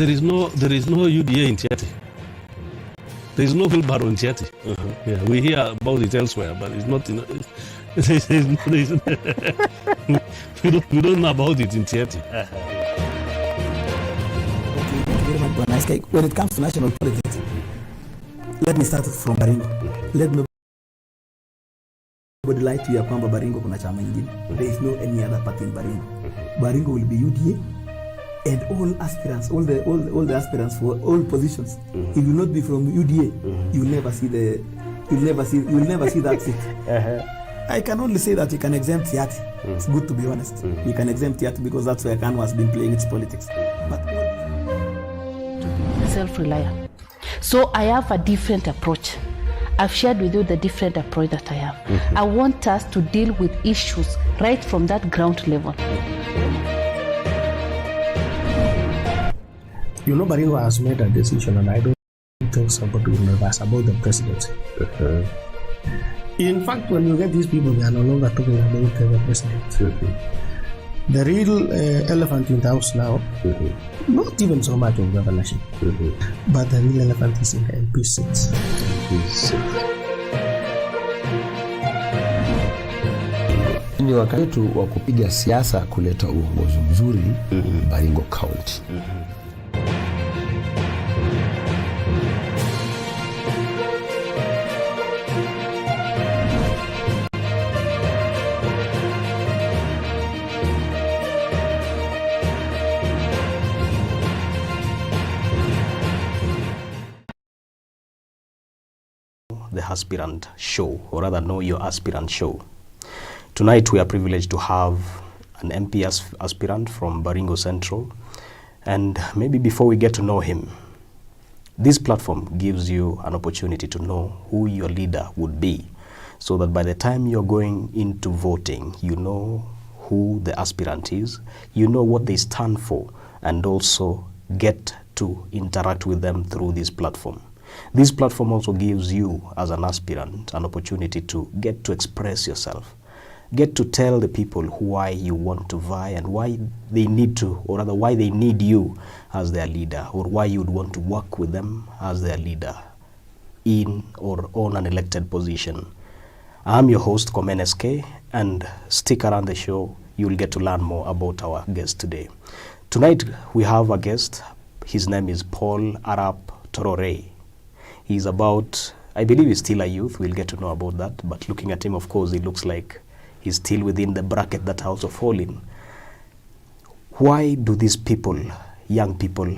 There is no UDA in Tiati. There is no wheelbarrow in Tiati. Yeah, we hear about it elsewhere, but it's not in. We don't know about it in Tiati. When it comes to national politics, let me start from Baringo. Let nobody lie to you kwamba Baringo kuna chama ingine. There is no any other party in Baringo. Baringo will be UDA, and all aspirants, all the aspirants for all positions. If you will not be from UDA, you will never see that seat. I can only say that you can exempt Tiati. It's good to be honest. You can exempt Tiati because that's where KANU has been playing its politics. But self-reliant. So I have a different approach. I've shared with you the different approach that I have. I want us to deal with issues right from that ground level. You know, Baringo has made a decision, and I don't think somebody will reverse about the presidency. In fact, when you get these people, they are no longer talking about the president. The real elephant in the house now, not even so much of governorship, but the real elephant is in the MP seats. Ni wakati wetu wa kupiga siasa kuleta uongozi mzuri Baringo County. The aspirant show, or rather Know Your Aspirant show. Tonight we are privileged to have an MP aspirant from Baringo Central, and maybe before we get to know him, this platform gives you an opportunity to know who your leader would be, so that by the time you're going into voting, you know who the aspirant is, you know what they stand for, and also get to interact with them through this platform. This platform also gives you, as an aspirant, an opportunity to get to express yourself, get to tell the people why you want to vie and why they need to, or rather why they need you as their leader, or why you would want to work with them as their leader in or on an elected position. I'm your host, Komen SK, and stick around the show. You'll get to learn more about our guest today. Tonight, we have a guest. His name is Paul Arap Tororey. He's about, I believe he's still a youth. We'll get to know about that. But looking at him, of course, he looks like he's still within the bracket that House of fall in. Why do these people, young people,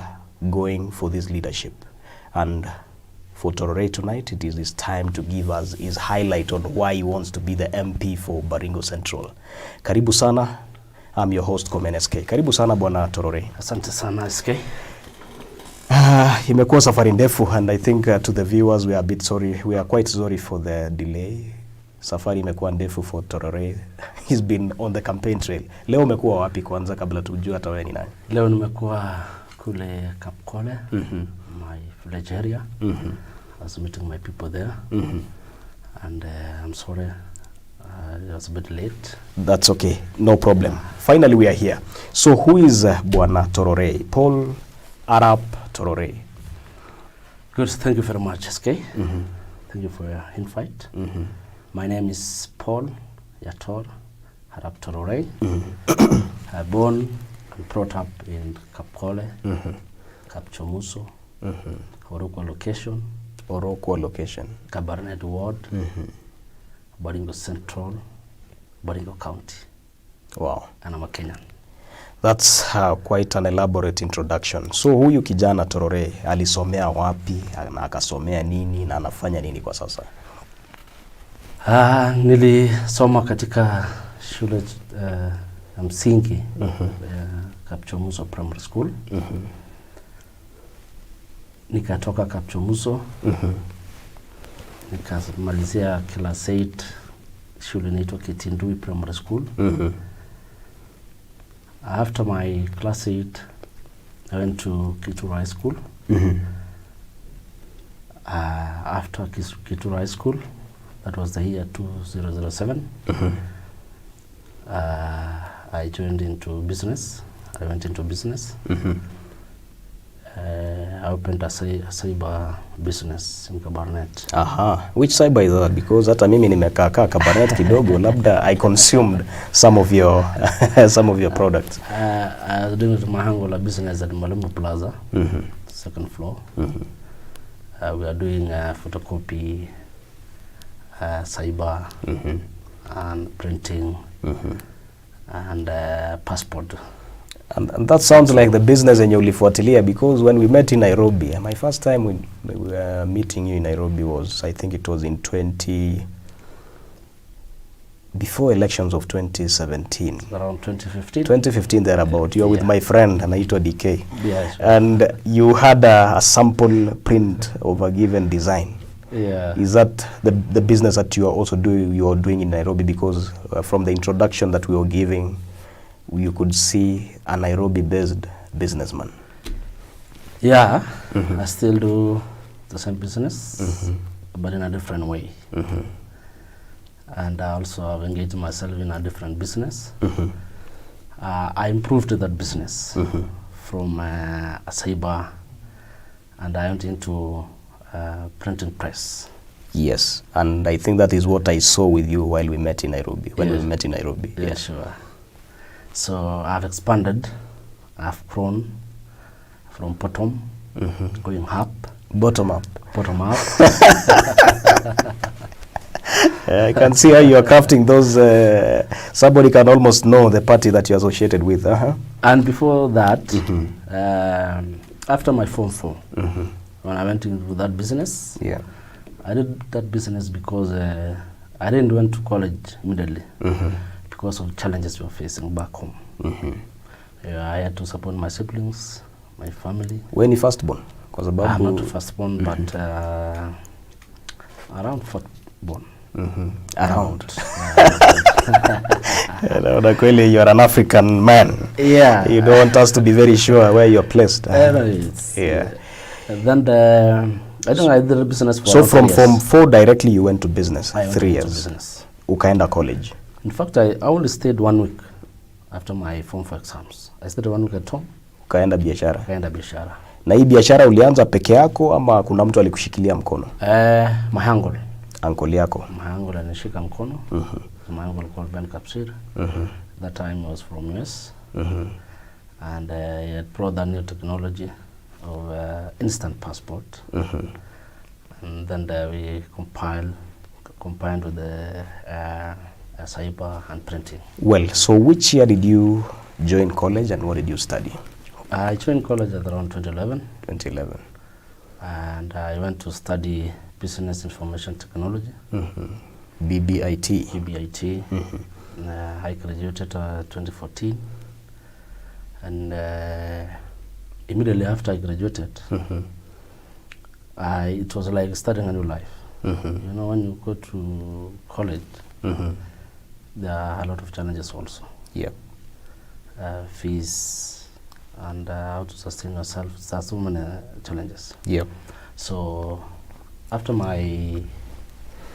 going for this leadership? And for Tororey tonight, it is his time to give us his highlight on why he wants to be the MP for Baringo Central. Karibu sana. I'm your host, Komen SK. Karibu sana, Bwana Tororey. Asante sana, SK. Imekuwa safari ndefu, and I think to the viewers we are a bit sorry. We are quite sorry for the delay. Safari imekuwa ndefu for Tororey. He's been on the campaign trail. Leo umekuwa wapi kwanza kabla tujue hata wewe ni nani? Leo nimekuwa kule Kapkole, my village area. I was meeting my people there. And I'm sorry, it was a bit late. That's okay, no problem. Finally we are here. So who is Bwana Tororey? Paul Arap Tororey. Good, thank you very much, SK. Thank you for your invite. My name is Paul Yator Arap Tororey. Born and brought up in Kapkole, Kapchomuso, Orokwa location. Orokwa location. Kabarnet ward, Baringo Central, Baringo County. Wow. And I'm a Kenyan. That's quite an elaborate introduction. So huyu kijana Tororey alisomea wapi, na akasomea nini, na anafanya nini kwa sasa? Nilisoma katika shule ya msingi, Kapchomuso Primary School. Nikatoka Kapchomuso, nikamalizia class 8 shule inaitwa Kitindui Primary School. After my class 8, I went to Kituru High School. After Kituru High School, that was the year 2007, I joined into business. I went into business. I opened a cyber business in Kabarnet. Aha. Which cyber is that? Because hata mimi nimekaa Kabarnet kidogo, labda I consumed some of your products. I was doing Mahangola business at Malembo Plaza, second floor. We are doing photocopy, cyber, and printing, and passport. And that sounds like the business yenye ulifuatilia, because when we met in Nairobi, my first time when we were meeting you in Nairobi was, I think it was in before elections of 2017. Around 2015. 2015 thereabout. You were with my friend anaitwa DK. Yes. And you had a sample print of a given design. Yeah. Is that the business that you are also doing in Nairobi? Because from the introduction that we were giving, you could see a Nairobi-based businessman. Yeah, I still do the same business, but in a different way. And I also have engaged myself in a different business. I improved that business from a cyber, and I went into printing press. Yes, and I think that is what I saw with you while we met in Nairobi, when we met in Nairobi. Yeah, sure. So I've expanded, I've grown from bottom, going up. Bottom up. Bottom up. I can see how you are crafting those. Somebody can almost know the party that you're associated with. And before that, after my Form 4, when I went into that business, I did that business because I didn't went to college immediately. Because of challenges we were facing back home. I had to support my siblings, my family. When you first born? I'm not first born, but around fourth born. Around. You are an African man. Yeah. You don't want us to be very sure where you're placed. Yeah. And then I think I did a business for So from Form 4 directly you went to business? I 3 years. Went to business. Ukaenda college? In fact, I only stayed 1 week after my Form 4 exams. I stayed 1 week at home. Ukaenda biashara? Ukaenda biashara. Na hii biashara ulianza peke yako ama kuna mtu alikushikilia mkono? My uncle. Uncle yako? My uncle anishika mkono. My uncle called Ben Kapsir. That time he was from US. And he had brought that new technology of instant passport. And then we combined with the cyber and printing. Well, so which year did you join college and what did you study? I joined college at around 2011. 2011. And I went to study Business Information Technology. BBIT. BBIT. I graduated 2014. And immediately after I graduated, it was like starting a new life. You know, when you go to college, there are a lot of challenges also. Fees and how to sustain yourself. There are so many challenges. So after my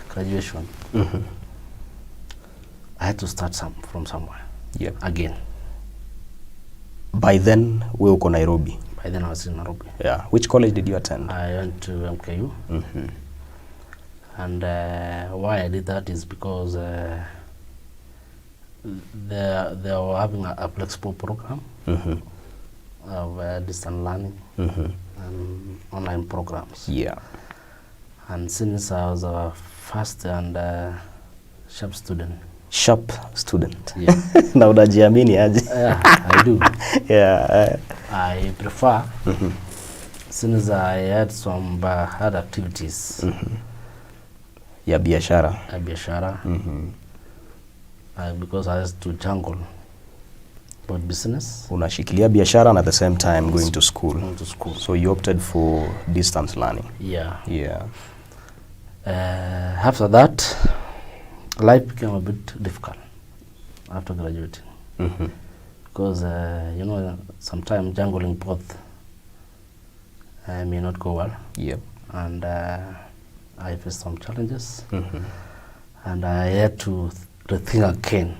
graduation, I had to start from somewhere. Again. By then, we were in Nairobi. By then I was in Nairobi. Which college did you attend? I went to MKU. And why I did that is because they were having a flexible program of distance learning and online programs. And since I was a fast and sharp student. Sharp student? Na unajiamini aje? I do. I prefer, since I had some hard activities. Biashara. Because I had to jungle both business. Unashikilia biashara and at the same time going to school. So you opted for distance learning. After that, life became a bit difficult after graduating. Because, you know, sometimes jungling both may not go well. And I faced some challenges. And I had to rethink again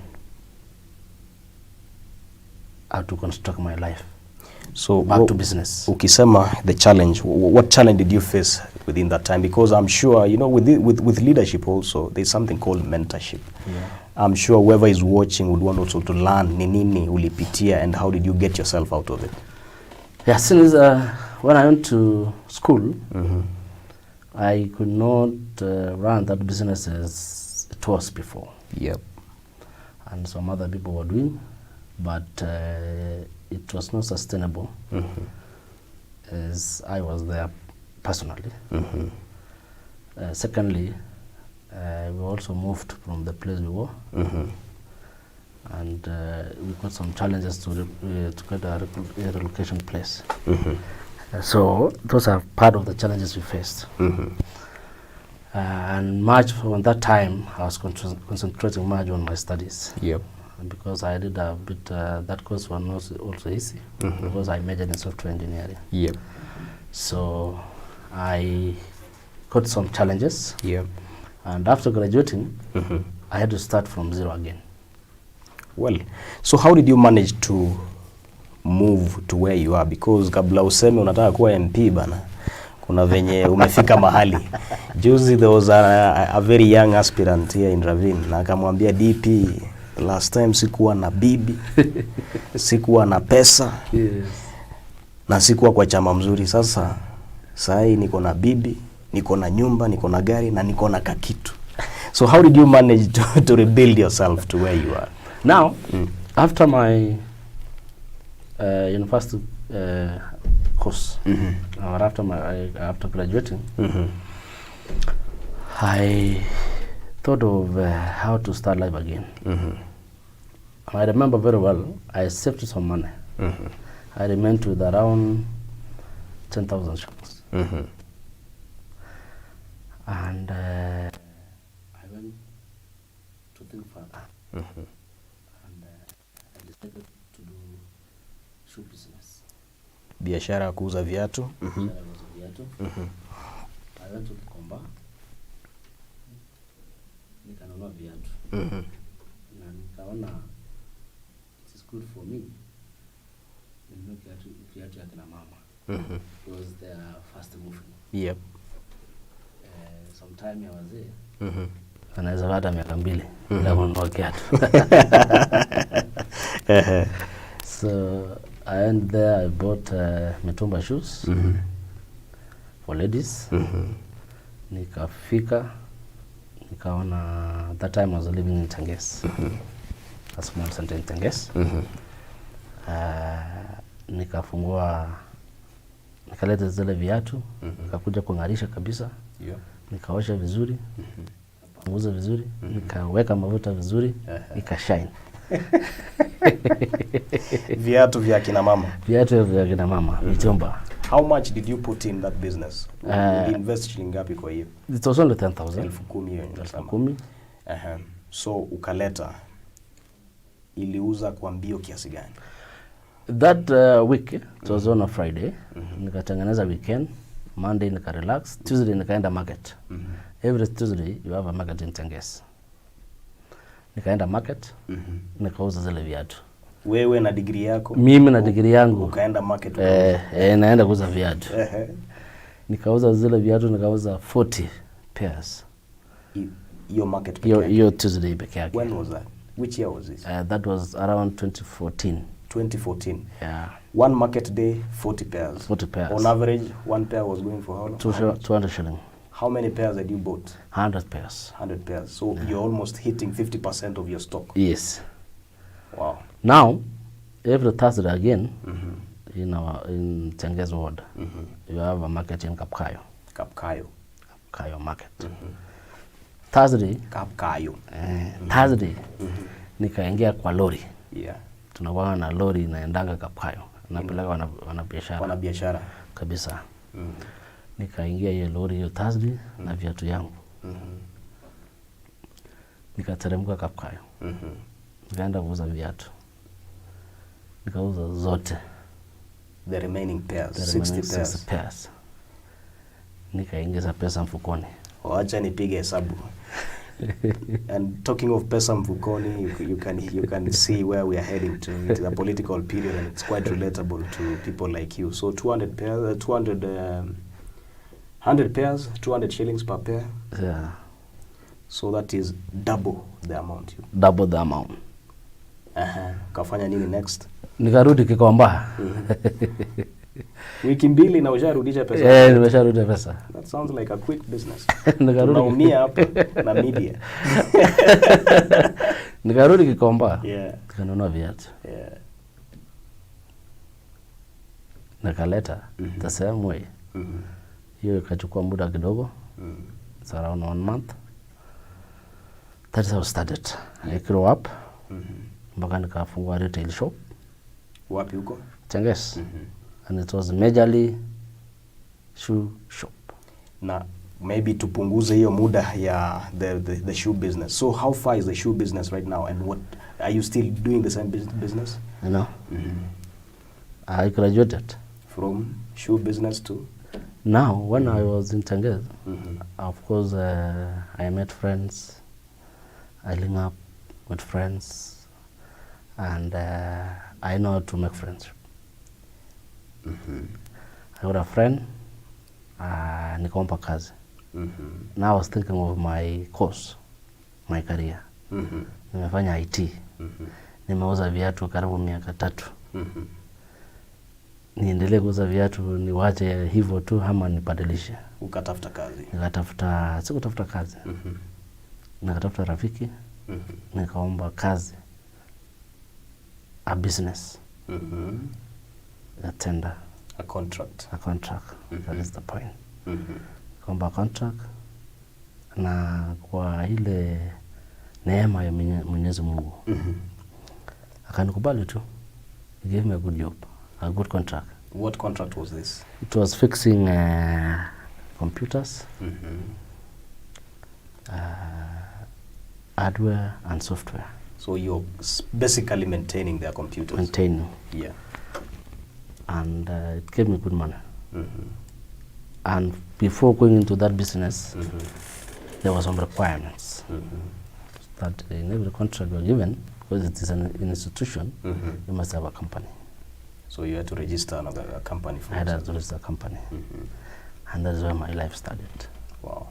how to construct my life. So back to business. Ukisema the challenge, what challenge did you face within that time? Because I'm sure, you know, with leadership also, there's something called mentorship. Yeah. I'm sure whoever is watching would want also to learn nini ulipitia and how did you get yourself out of it? Yeah, since when I went to school, I could not run that business as it was before. Yep. And some other people were doing, but it was not sustainable as I was there personally. Secondly, we also moved from the place we were, and we got some challenges to get a relocation place. So those are part of the challenges we faced. And much from that time, I was concentrating much on my studies. Yep. Because I did a bit, that course was also easy, because I majored in software engineering. Yep. So I got some challenges. Yep. And after graduating, I had to start from zero again. Well, so how did you manage to move to where you are? Because kabla useme unataka kuwa MP bana, kuna venye umefika mahali. Juzi there was a very young aspirant here in Ravine, na akamwambia DP, last time sikuwa na bibi, sikuwa na pesa, na sikuwa kwa chama mzuri. Sasa sahi niko na bibi, niko na nyumba, niko na gari, na niko na kakitu. So how did you manage to rebuild yourself to where you are? Now, after my university course, or after graduating, I thought of how to start life again. I remember very well, I saved some money. I remained with around 10,000 shillings. And I went to think further. And I decided to do shoe business. Biashara ya kuuza viatu. I went to Komba. Nikanunua viatu. Na nikaona it is good for me. Ninunue viatu ya kina mama. Because they are fast moving. Yep. Sometime ya wazee. Anaweza hata miaka 2 bila kununua kiatu. So I went there, I bought mitumba shoes for ladies. Nikafika, nikaona, that time I was living in Tenges, a small center in Tenges. Nikafungua, nikaleta zile viatu, nikakuja kungarisha kabisa, nikaosha vizuri, nikapanguza vizuri, nikaweka mafuta vizuri, nikashine. Viatu vya kina mama. Viatu vya kina mama, mitumba. How much did you put in that business? Invest shilingi ngapi kwa hiyo? It was only 10,000. 10,000. So ukaleta, iliuza kwa mbio kiasi gani? That week, it was on a Friday. Nikatengeneza weekend. Monday nika relax. Tuesday nikaenda market. Every Tuesday you have a market in Tenges. Nikaenda market. Nikauza zile viatu. Wewe na degree yako? Mimi na degree yangu. Ukaenda market. Naenda kuuza viatu. Nikauza zile viatu, nikauza 40 pairs. Your market peke yake? Your Tuesday peke yake. When was that? Which year was this? That was around 2014. 2014. Yeah. One market day, 40 pairs. 40 pairs. On average, one pair was going for how long? 200 shilling. How many pairs had you bought? 100 pairs. 100 pairs. So you're almost hitting 50% of your stock. Yes. Wow. Now, every Thursday again, in Tenges ward, you have a market in Kapkayo. Kapkayo market. Thursday. Kapkayo. Thursday, nikaingia kwa lori. Yeah. Tunakuwa na lori inaendanga Kapkayo. Napeleka wanabiashara. Wanabiashara. Kabisa. Nikaingia hiyo lori hiyo Thursday na viatu yangu. Nikateremka Kapkayo. Nikaenda kuuza viatu. Nikauza zote. The remaining pairs, The 60 pairs. Nikaingiza pesa mfukoni. Wacha nipige hesabu. And talking of pesa mfukoni, you can see where we are heading to. It is a political period, and it's quite relatable to people like you. So 200 pairs, 100 pairs, 200 shillings per pair. Yeah. So that is double the amount. Double the amount. Kafanya nini next? Nikarudi Kikomba. Wiki mbili na usharudisha pesa. Nimesharudisha pesa. That sounds like a quick business. Nikarudi hapa na media. Nikarudi Kikomba. Yeah. Nikanunua viatu. Yeah. Nikaleta the same way. Hiyo ikachukua muda kidogo. It's around 1 month. That is how I started. I grew up. Mpaka nikafungua retail shop. Wapi huko? Tenges. And it was majorly shoe shop. Na maybe tupunguze hiyo muda ya the shoe business. So how far is the shoe business right now, and what are you still doing the same business? You know? I graduated From shoe business to? Now, when I was in Tenges, of course, I met friends. I link up with friends, and I know how to make friends. I got a friend, nikompa kazi. Now I was thinking of my course, my career. Nimefanya IT. Nimeuza viatu karibu miaka 3. Niendelee kuuza viatu niwache hivyo tu ama nibadilishe? Ukatafuta kazi? Sikutafuta kazi. Nikatafuta rafiki. Nikaomba kazi. A business. A tender. A contract. That is the point. Nikaomba contract. Na kwa ile neema ya Mwenyezi Mungu. Akanikubali tu. He gave me a good job. A good contract. What contract was this? It was fixing computers, hardware and software. So you're basically maintaining their computers? Maintaining. Yeah. And it gave me good money. And before going into that business, there were some requirements that in every contract you're given, because it is an institution, you must have a company. So you had to register another company for I had to register a company. And that is where my life started. Wow.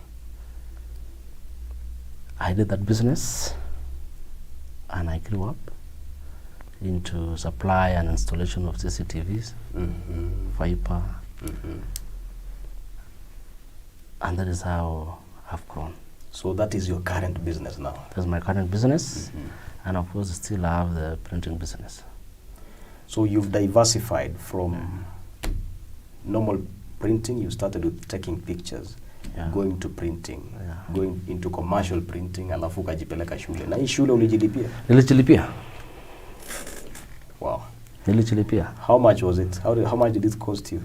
I did that business, and I grew up into supply and installation of CCTVs, fiber, and that is how I've grown. So that is your current business now? That's my current business, and of course still I have the printing business. So you've diversified from normal printing. You started with taking pictures, going to printing, going into commercial printing, alafu ukajipeleka shule. Na hii shule ulijilipia? Nilijilipia. Wow. Nilijilipia. How much was it? How much did it cost you?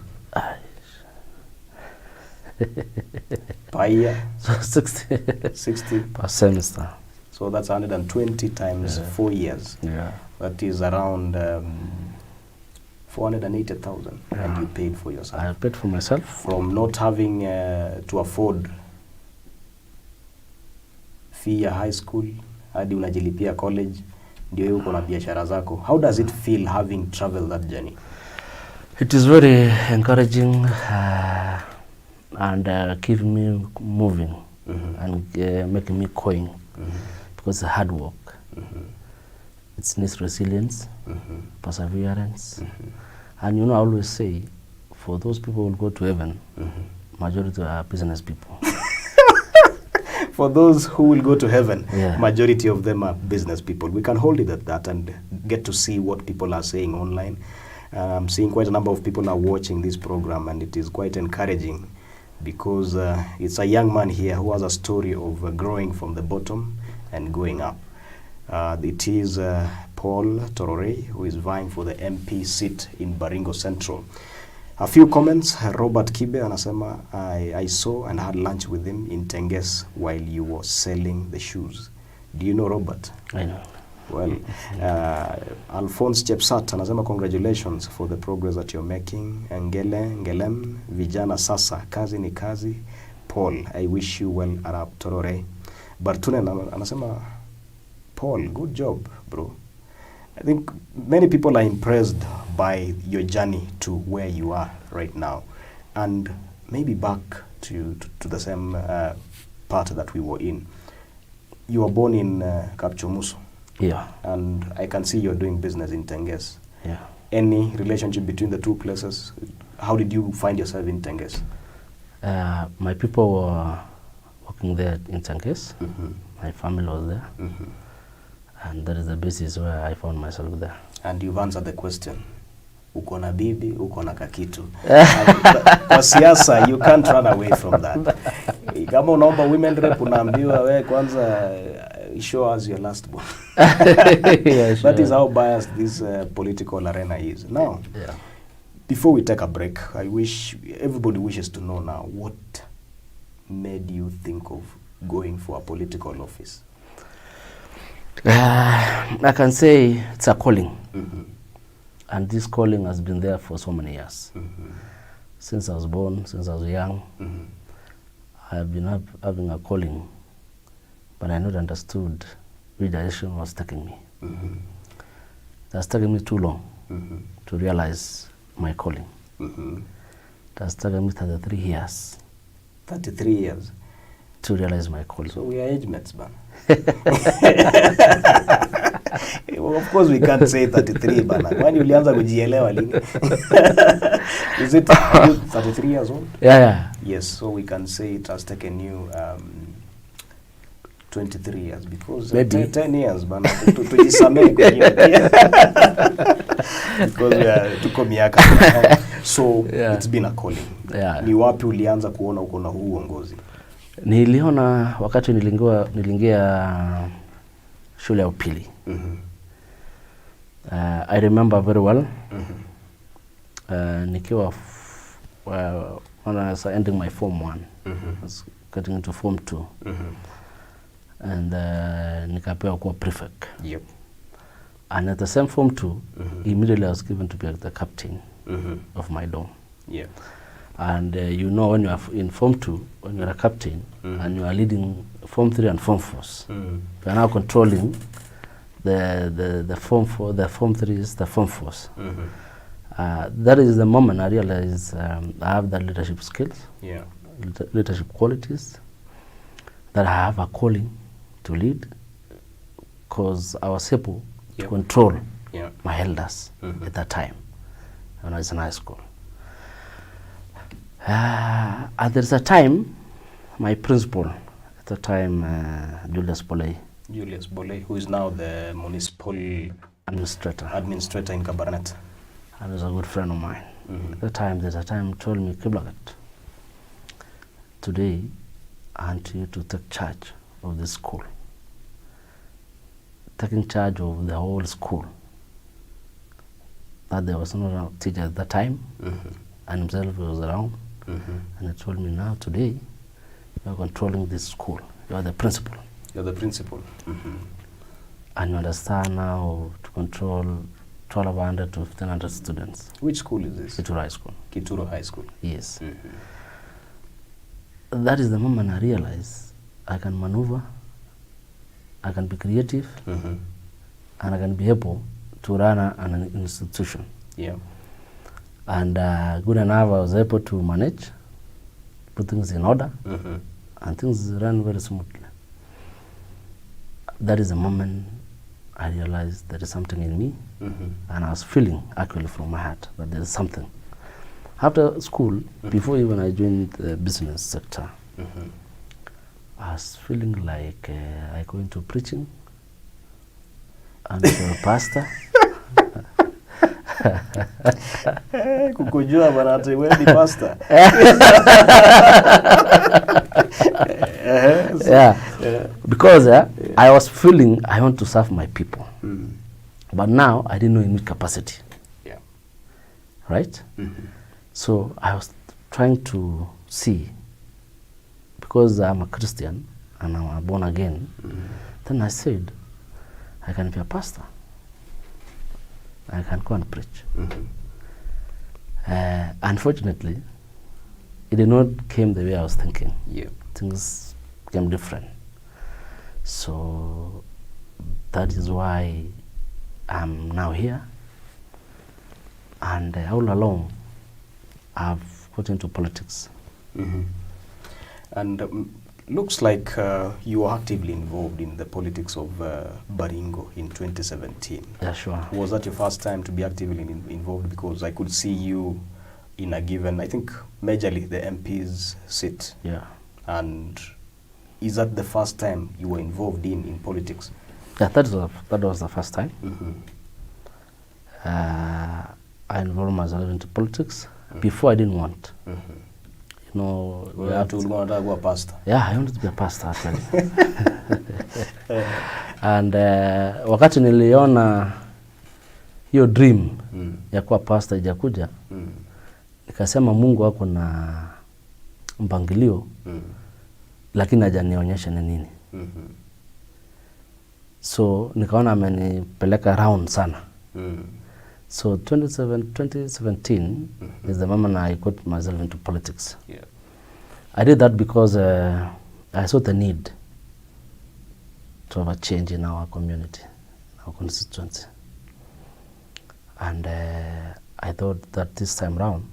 Per year? So 60 per semester. So that's 120 times 4 years. Yeah. That is around 480,000, and you paid for yourself. I paid for myself. From not having to afford fee ya high school hadi unajilipia college, ndio hiyo uko na biashara zako. How does it feel having traveled that journey? It is very encouraging and keeping me moving and making me going because it's hard work. It needs resilience, perseverance. And you know, I always say, for those people who will go to heaven, majority are business people. For those who will go to heaven, majority of them are business people. We can hold it at that and get to see what people are saying online. I'm seeing quite a number of people are watching this program, and it is quite encouraging because it's a young man here who has a story of growing from the bottom and going up. It is Paul Tororey, who is vying for the MP seat in Baringo Central. A few comments. Robert Kibe anasema, I saw and had lunch with him in Tenges while you were selling the shoes. Do you know Robert? I know. Well, Alphonse Chepsat anasema, congratulations for the progress that you're making. Ngelem, vijana sasa, kazi ni kazi. Paul, I wish you well, Arap Tororey. Bartunen anasema, Paul, good job, bro. I think many people are impressed by your journey to where you are right now. And maybe back to the same part that we were in. You were born in Kapchomuso. Yeah. And I can see you're doing business in Tenges. Yeah. Any relationship between the two places? How did you find yourself in Tenges? My people were working there in Tenges. My family was there. And that is the basis where I found myself there. And you've answered the question. Uko na bibi, uko na kakitu. Kwa siasa, you can't run away from that. Kama unaomba women rep, unaambiwa we kwanza show us your last one. Yeah, sure. That is how biased this political arena is. Now, before we take a break, I wish everybody wishes to know now, what made you think of going for a political office? I can say it's a calling. And this calling has been there for so many years. Since I was born, since I was young, I have been having a calling, but I not understood which direction was taking me. It has taken me too long to realize my calling. It has taken me 33 years. 33 years? To realize my calling. So we are age mates, man. Well, of course we can't say 33, bana. When you ulianza kujielewa lini? Is it 33 years old? Yeah. Yes, so we can say it has taken you 23 years because maybe 10 years, bana. Tujisamee kwenyewe. Because we are tuko miaka. So it's been a calling. Ni wapi ulianza kuona uko na huu uongozi? Niliona wakati nilingia shule ya upili. I remember very well. Nikiwa when I was ending my Form 1, I was getting into Form 2. And nikapewa kuwa prefect. Yep. And at the same Form 2, immediately I was given to be the captain of my dorm. Yeah. And you know, when you are in Form 2, when you are a captain and you are leading Form 3 and Form 4s, you are now controlling the Form 4, the Form 3s, the Form 4s. That is the moment I realized I have the leadership skills, leadership qualities, that I have a calling to lead, because I was able to control my elders at that time when I was in high school. And there's a time, my principal at the time, Julius Boley, who is now the municipal administrator in Kabarnet, and is a good friend of mine. At the time, there's a time told me, Kiblagat, today I want you to take charge of this school. Taking charge of the whole school. That there was not a teacher at that time, and himself was around. And he told me, now today you are controlling this school. You are the principal. You're the principal. And you understand now to control 1,200 to 1,500 students. Which school is this? Kituro High School. Kituro High School. Yes. That is the moment I realized I can maneuver, I can be creative, and I can be able to run an institution. Yeah. And good enough, I was able to manage, put things in order, and things ran very smoothly. That is the moment I realized there is something in me, and I was feeling actually from my heart that there is something. After school, before even I joined the business sector, I was feeling like I go into preaching and for a pastor. Kukujua bana, wewe ni pastor. Because I was feeling I want to serve my people. But now I didn't know in which capacity. Yeah. Right? So I was trying to see, because I'm a Christian and I'm born again, then I said, I can be a pastor. I can go and preach. Unfortunately, it did not came the way I was thinking. Yeah. Things became different. So that is why I'm now here. And all along, I've got into politics. Mm-hmm. And looks like you were actively involved in the politics of Baringo in 2017. Yeah, sure. Was that your first time to be actively involved? Because I could see you in a given, I think, majorly the MP's seat. Yeah. And is that the first time you were involved in politics? Yeah, that was the first time. Mm-hmm. I involved myself into politics. Mm-hmm. Before I didn't want. Mm-hmm. You know, you wanted to be a pastor. Yeah, I wanted to be a pastor actually. And wakati niliona hiyo dream ya kuwa pastor ijakuja, nikasema Mungu wako na mpangilio, lakini hajanionyesha ni nini. So nikaona amenipeleka round sana. So 2017 is the moment I got myself into politics. Yeah. I did that because I saw the need to have a change in our community, our constituency. And I thought that this time round,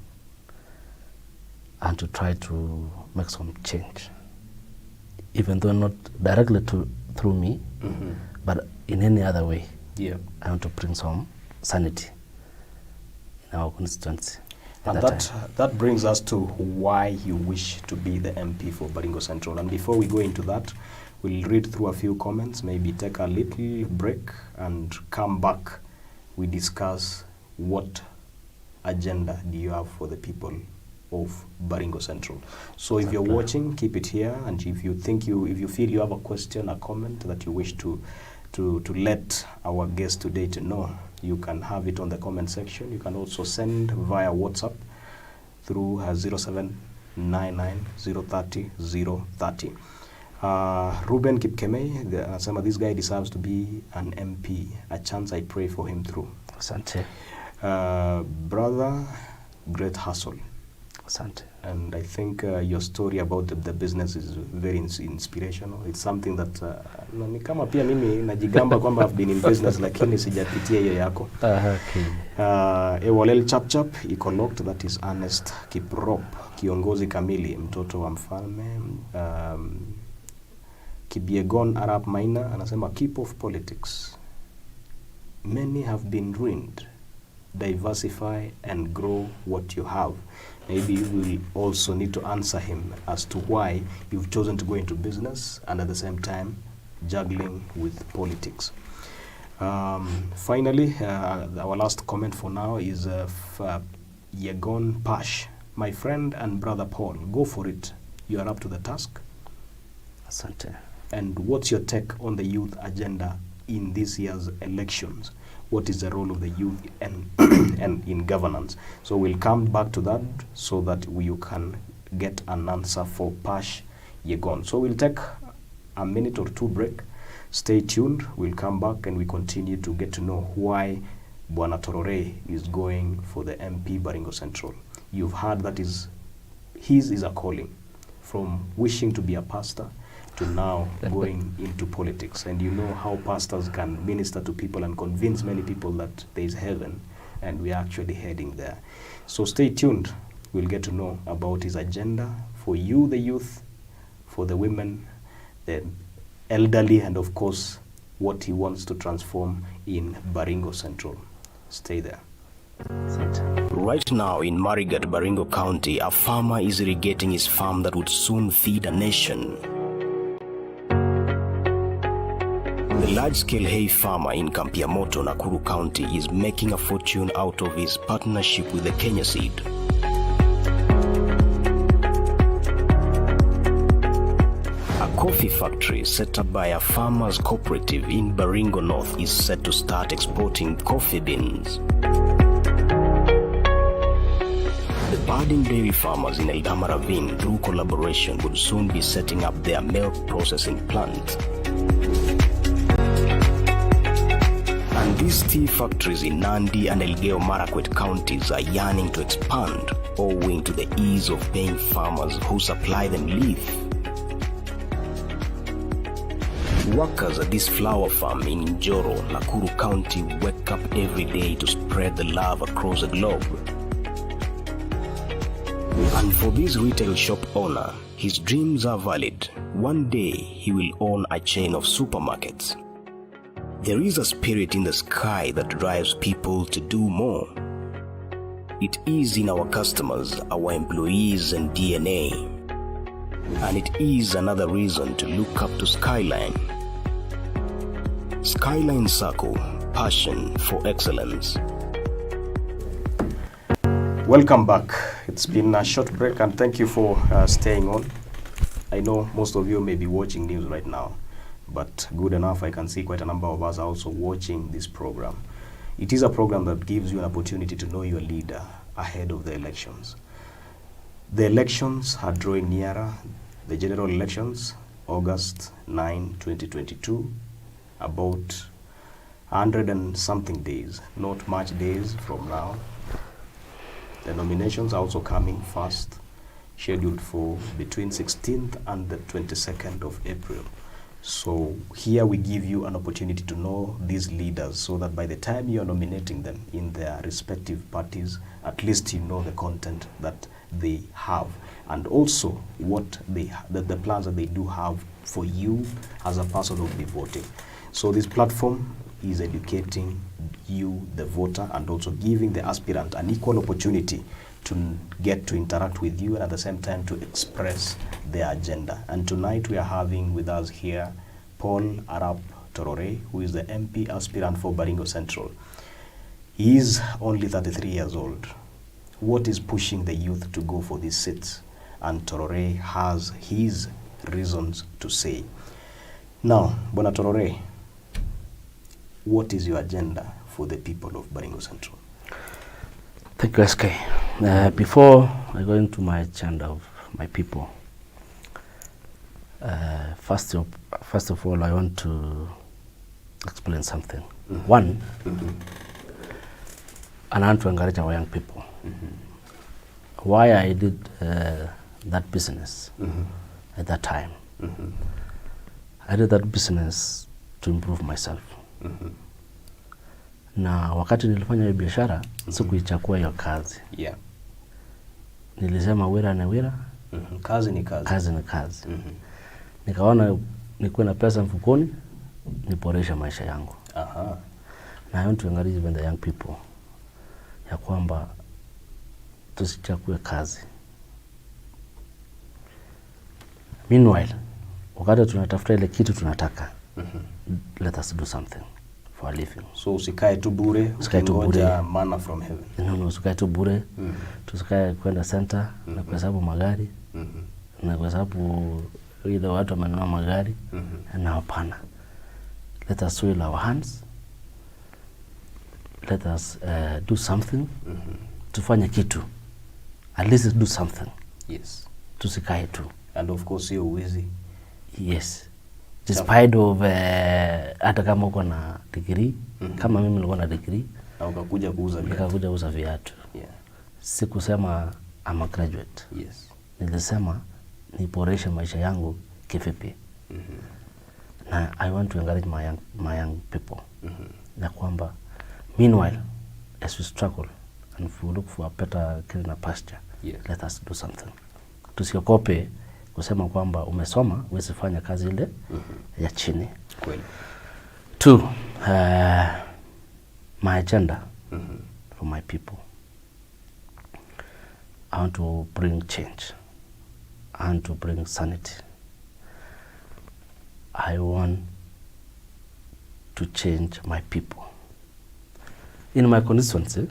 and to try to make some change, even though not directly through me, but in any other way. Yeah. I want to bring some sanity in our constituency. And that brings us to why you wish to be the MP for Baringo Central. And before we go into that, we'll read through a few comments, maybe take a little break and come back. We discuss what agenda do you have for the people of Baringo Central. So if you're watching, keep it here. And if you feel you have a question, a comment that you wish to let our guest today to know, you can have it on the comment section. You can also send via WhatsApp through 0799030030. Ruben Kipkemei, this guy deserves to be an MP. A chance I pray for him through. Asante. Brother, great hustle. Asante. And I think your story about the business is very inspirational. It's something that ni kama pia mimi najigamba kwamba I've been in business lakini sijapitia hiyo yako. Okay. Ewalel Chapchap iko locked, that is Ernest Kiprop, kiongozi kamili, mtoto wa mfalme. Kibiegon Arap Maina anasema keep off politics. Many have been ruined. Diversify and grow what you have. Maybe you will also need to answer him as to why you've chosen to go into business and at the same time juggling with politics. Finally, our last comment for now is Yegon Pash. My friend and brother Paul, go for it. You are up to the task. Asante. And what's your take on the youth agenda in this year's elections? What is the role of the youth and in governance? So we'll come back to that so that you can get an answer for Pash Yegon. So we'll take a minute or two break. Stay tuned. We'll come back and we continue to get to know why Bwana Tororey is going for the MP Baringo Central. You've heard that his is a calling from wishing to be a pastor to now going into politics. And you know how pastors can minister to people and convince many people that there is heaven, and we are actually heading there. So stay tuned. We'll get to know about his agenda for you, the youth, for the women, the elderly, and of course, what he wants to transform in Baringo Central. Stay there. Right now in Marigat, Baringo County, a farmer is irrigating his farm that would soon feed a nation. The large-scale hay farmer in Kampiamoto, Nakuru County is making a fortune out of his partnership with the Kenya Seed. A coffee factory set up by a farmers cooperative in Baringo North is set to start exporting coffee beans. The budding dairy farmers in Ravine, through collaboration, would soon be setting up their milk processing plant. And these tea factories in Nandi and Elgeyo Marakwet counties are yearning to expand, owing to the ease of paying farmers who supply them leaf. Workers at this flower farm in Njoro, Nakuru County wake up every day to spread the love across the globe. And for this retail shop owner, his dreams are valid. One day, he will own a chain of supermarkets. There is a spirit in the sky that drives people to do more. It is in our customers, our employees and DNA. And it is another reason to look up to Skyline. Skyline Circle, passion for excellence. Welcome back. It's been a short break and thank you for staying on. I know most of you may be watching news right now, but good enough, I can see quite a number of us are also watching this program. It is a program that gives you an opportunity to know your leader ahead of the elections. The elections are drawing nearer. The general elections, August 9, 2022, about 100 and something days, not much days from now. The nominations are also coming fast, scheduled for between 16th and the 22nd of April. So here we give you an opportunity to know these leaders so that by the time you are nominating them in their respective parties, at least you know the content that they have and also what the plans that they do have for you as a person who will be voting. So this platform is educating you, the voter, and also giving the aspirant an equal opportunity to get to interact with you and at the same time to express their agenda. And tonight we are having with us here Paul Arap Tororey, who is the MP aspirant for Baringo Central. He is only 33 years old. What is pushing the youth to go for these seats? And Tororey has his reasons to say. Now, Bona Tororey, what is your agenda for the people of Baringo Central? Thank you, SK. Before I go into my agenda of my people, first of all, I want to explain something. Mm-hmm. One, and I want to encourage our young people. Mm-hmm. Why I did that business at that time. Mm-hmm. I did that business to improve myself. Mm-hmm. Na wakati nilifanya hiyo biashara, sikuichukua hiyo kazi. Yeah. Nilisema wira na wira, kazi ni kazi. Kazi ni kazi. Nikaona nikuwe na pesa mfukoni, niboreshe maisha yangu. Aha. Na I want to encourage even the young people ya kwamba tusichukue kazi. Meanwhile, wakati tunatafuta ile kitu tunataka, let us do something for a living. So usikae tu bure, ukingoja manna from heaven. No, usikae tu bure. Tusikae kwenda center na kuhesabu magari. Na kuhesabu ile watu wamenunua magari. Na hapana. Let us soil our hands. Let us do something. Tufanye kitu. At least do something. Yes. Tusikae tu. And of course you wizi. Yes. Despite of hata kama uko na degree, kama mimi nilikuwa na degree, na ukakuja kuuza viatu. Nikakuja kuuza viatu. Yeah. Sikusema I'm a graduate. Yes. Nilisema niboreshe maisha yangu kivipi. Na I want to encourage my young people. Na kwamba meanwhile as we struggle and if we look for a better greener pasture, let us do something. Tusiokope kusema kwamba umesoma usifanye kazi ile ya chini. Kweli. Two, my agenda for my people. I want to bring change. I want to bring sanity. I want to change my people. In my constituency,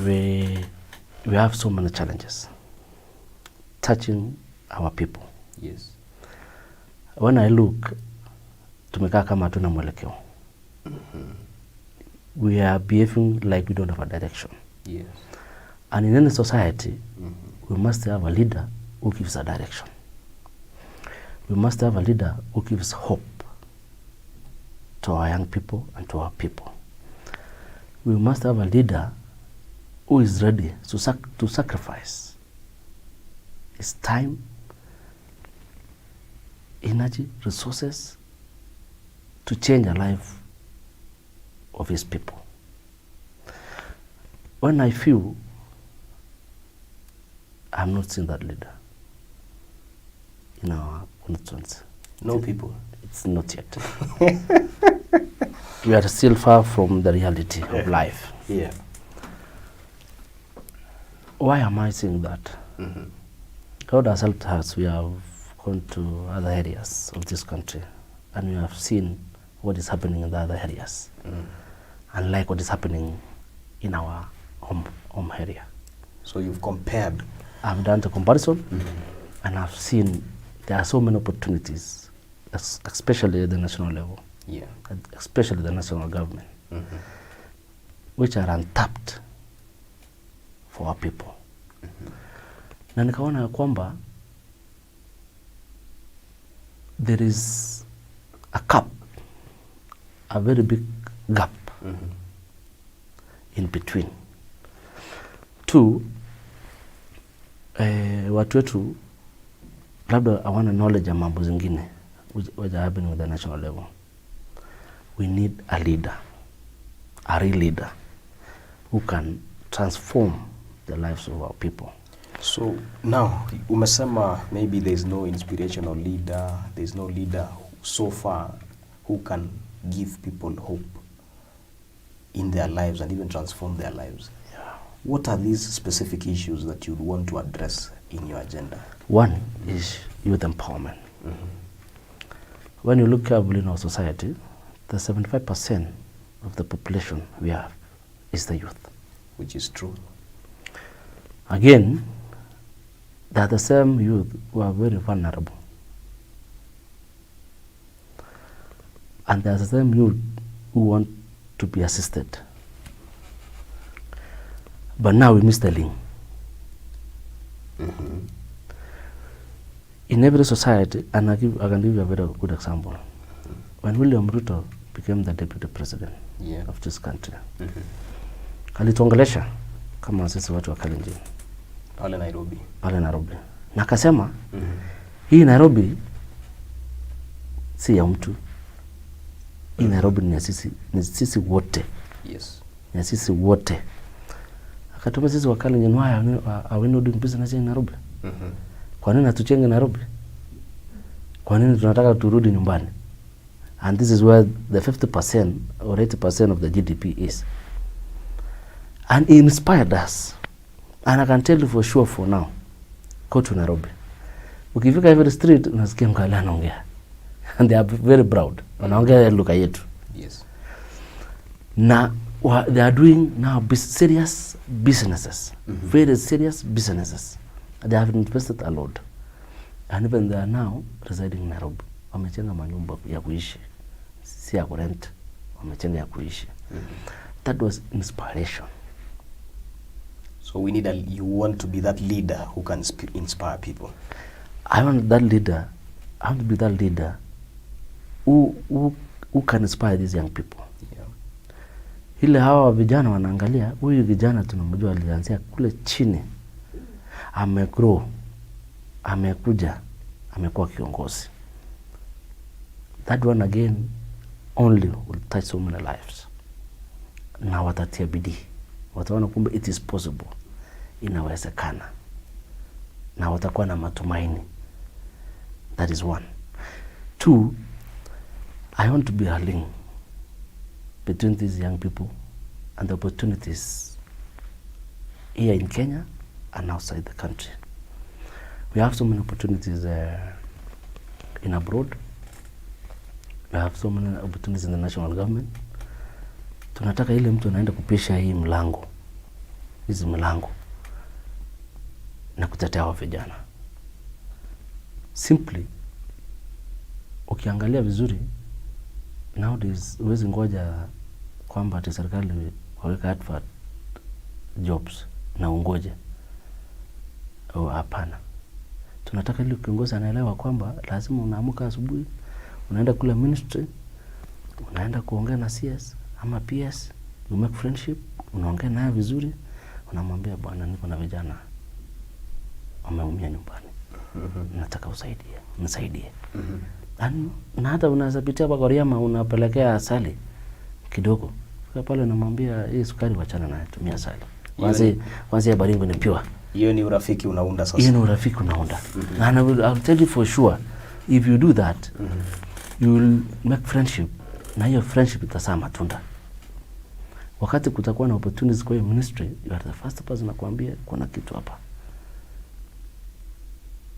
we have so many challenges touching our people. Yes. When I look, tumekaa kama hatuna mwelekeo. We are behaving like we don't have a direction. Yes. And in any society, we must have a leader who gives a direction. We must have a leader who gives hope to our young people and to our people. We must have a leader who is ready to sacrifice his time, energy, resources to change the life of his people. When I feel I'm not seeing that leader in our constituency. No people. It's not yet. We are still far from the reality of life. Yeah. Why am I saying that? God has helped us. We have gone to other areas of this country and we have seen what is happening in the other areas. Unlike what is happening in our home area. So you've compared. I've done the comparison and I've seen there are so many opportunities, especially at the national level, especially the national government, which are untapped for our people. Na nikaona ya kwamba there is a very big gap in between. Two, watu wetu labda hawana knowledge ya mambo zingine which are happening with the national level. We need a leader, a real leader who can transform the lives of our people. So now, umesema maybe there's no inspirational leader, there's no leader so far who can give people hope in their lives and even transform their lives. What are these specific issues that you'd want to address in your agenda? One is youth empowerment. When you look carefully in our society, the 75% of the population we have is the youth. Which is true. Again, they are the same youth who are very vulnerable. And there are the same youth who want to be assisted. But now we miss the link. In every society, and I can give you a very good example. When William Ruto became the deputy president of this country, alituongelesha kama sisi watu wa Kalenjin pale Nairobi. Na akasema hii Nairobi si ya mtu. Hii Nairobi ni sisi wote. Yes. Ni sisi wote. Akatuma sisi wa Kalenjin, why are we not doing business in Nairobi? Kwa nini hatuchenge Nairobi? Kwa nini tunataka turudi nyumbani? And this is where the 50% or 80% of the GDP is. And it inspired us. And I can tell you for sure for now, go to Nairobi. Ukifika every street, unasikia mkale anaongea. And they are very proud. Wanaongea lugha yetu. Yes. Na they are doing now serious businesses. Very serious businesses. They have invested a lot. And even they are now residing in Nairobi. Wamechenga manyumba ya kuishi. Si ya kurent. Wamechenga ya kuishi. That was inspiration. So you want to be that leader who can inspire people. I want that leader. I want to be that leader who can inspire these young people. Yeah. Ile hawa vijana wanaangalia, huyu vijana tunamjua alianzia kule chini. Amegrow, amekuja, amekuwa kiongozi. That one again only will touch so many lives. Na watatia bidii. Wataona kumbe it is possible. Inawezekana. Na watakuwa na matumaini. That is one. Two, I want to be a link between these young people and the opportunities here in Kenya and outside the country. We have so many opportunities in abroad. We have so many opportunities in the national government. Tunataka ile mtu anaenda kupisha hii mlango. Hizi mlango. Na kutetea wa vijana. Simply, ukiangalia vizuri, nowadays huwezi ngoja kwamba ati serikali waweka advert jobs na ungoje. Hapana. Tunataka ile kiongozi anaelewa kwamba lazima unaamka asubuhi, unaenda kule ministry, unaenda kuongea na CS ama PS, you make friendship, unaongea naye vizuri, unamwambia bwana, niko na vijana wameumia nyumbani. Nataka usaidie. nisaidie. Na hata unaweza pitia kwa Goriama unapelekea asali kidogo. Kwa pale namwambia hii sukari wachana nayo, tumia asali. Kwanza Baringo ni pure. Hiyo ni urafiki unaunda sasa. Hiyo ni urafiki unaunda. And I'll tell you for sure, if you do that, you will make friendship. Na hiyo friendship itazaa matunda. Wakati kutakuwa na opportunities kwa hiyo ministry, you are the first person nakwambia kuna kitu hapa.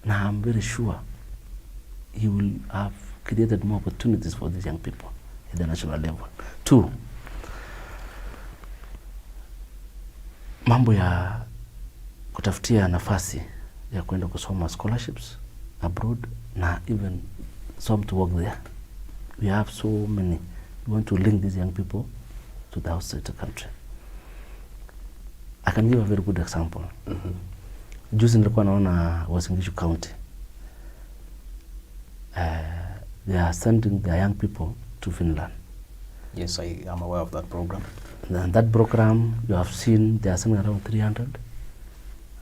Na I'm very sure he will have created more opportunities for these young people at the national level. 2, mambo ya kutafutia nafasi ya kwenda kusoma scholarships abroad na even some to work there. We have so many. We want to link these young people to the outside the country. I can give a very good example. Juzi nilikuwa naona Uasin Gishu County. They are sending their young people to Finland. Yes, I am aware of that program. And that program, you have seen, they are sending around 300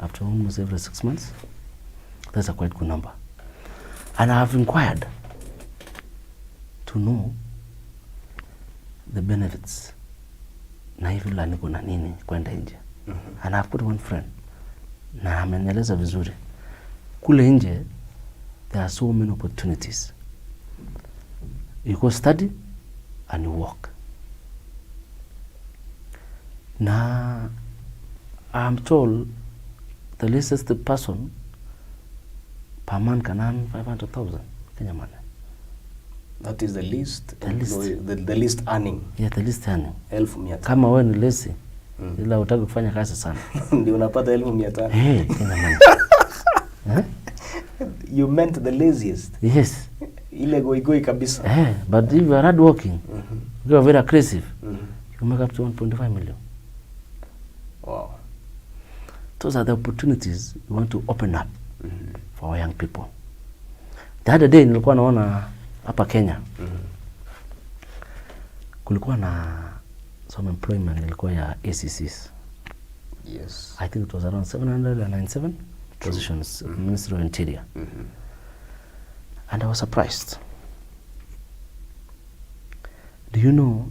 after almost every 6 months. That's a quite good number. And I have inquired to know the benefits. Na hivi la niko na nini kwenda nje. And I've got one friend. Na amenieleza vizuri. Kule nje, there are so many opportunities. You go study and you work. Now, I'm told the least person per month can earn 500,000 Kenya money. That is the least. The least. The least earning. Yeah, the least earning. 1,100. Kama wewe ni lazy, ila utaki kufanya kazi sana. Ndio unapata 1,500. Hey, Kenya money. You meant the laziest. Yes. Ile goigoi kabisa. But if you are hard working, you are very aggressive, you make up to 1.5 million. Wow. Those are the opportunities we want to open up for our young people. The other day nilikuwa naona hapa Kenya. Kulikuwa na some employment ilikuwa ya ACCs. Yes. I think it was around 797 positions, Ministry of Interior. And I was surprised. Do you know,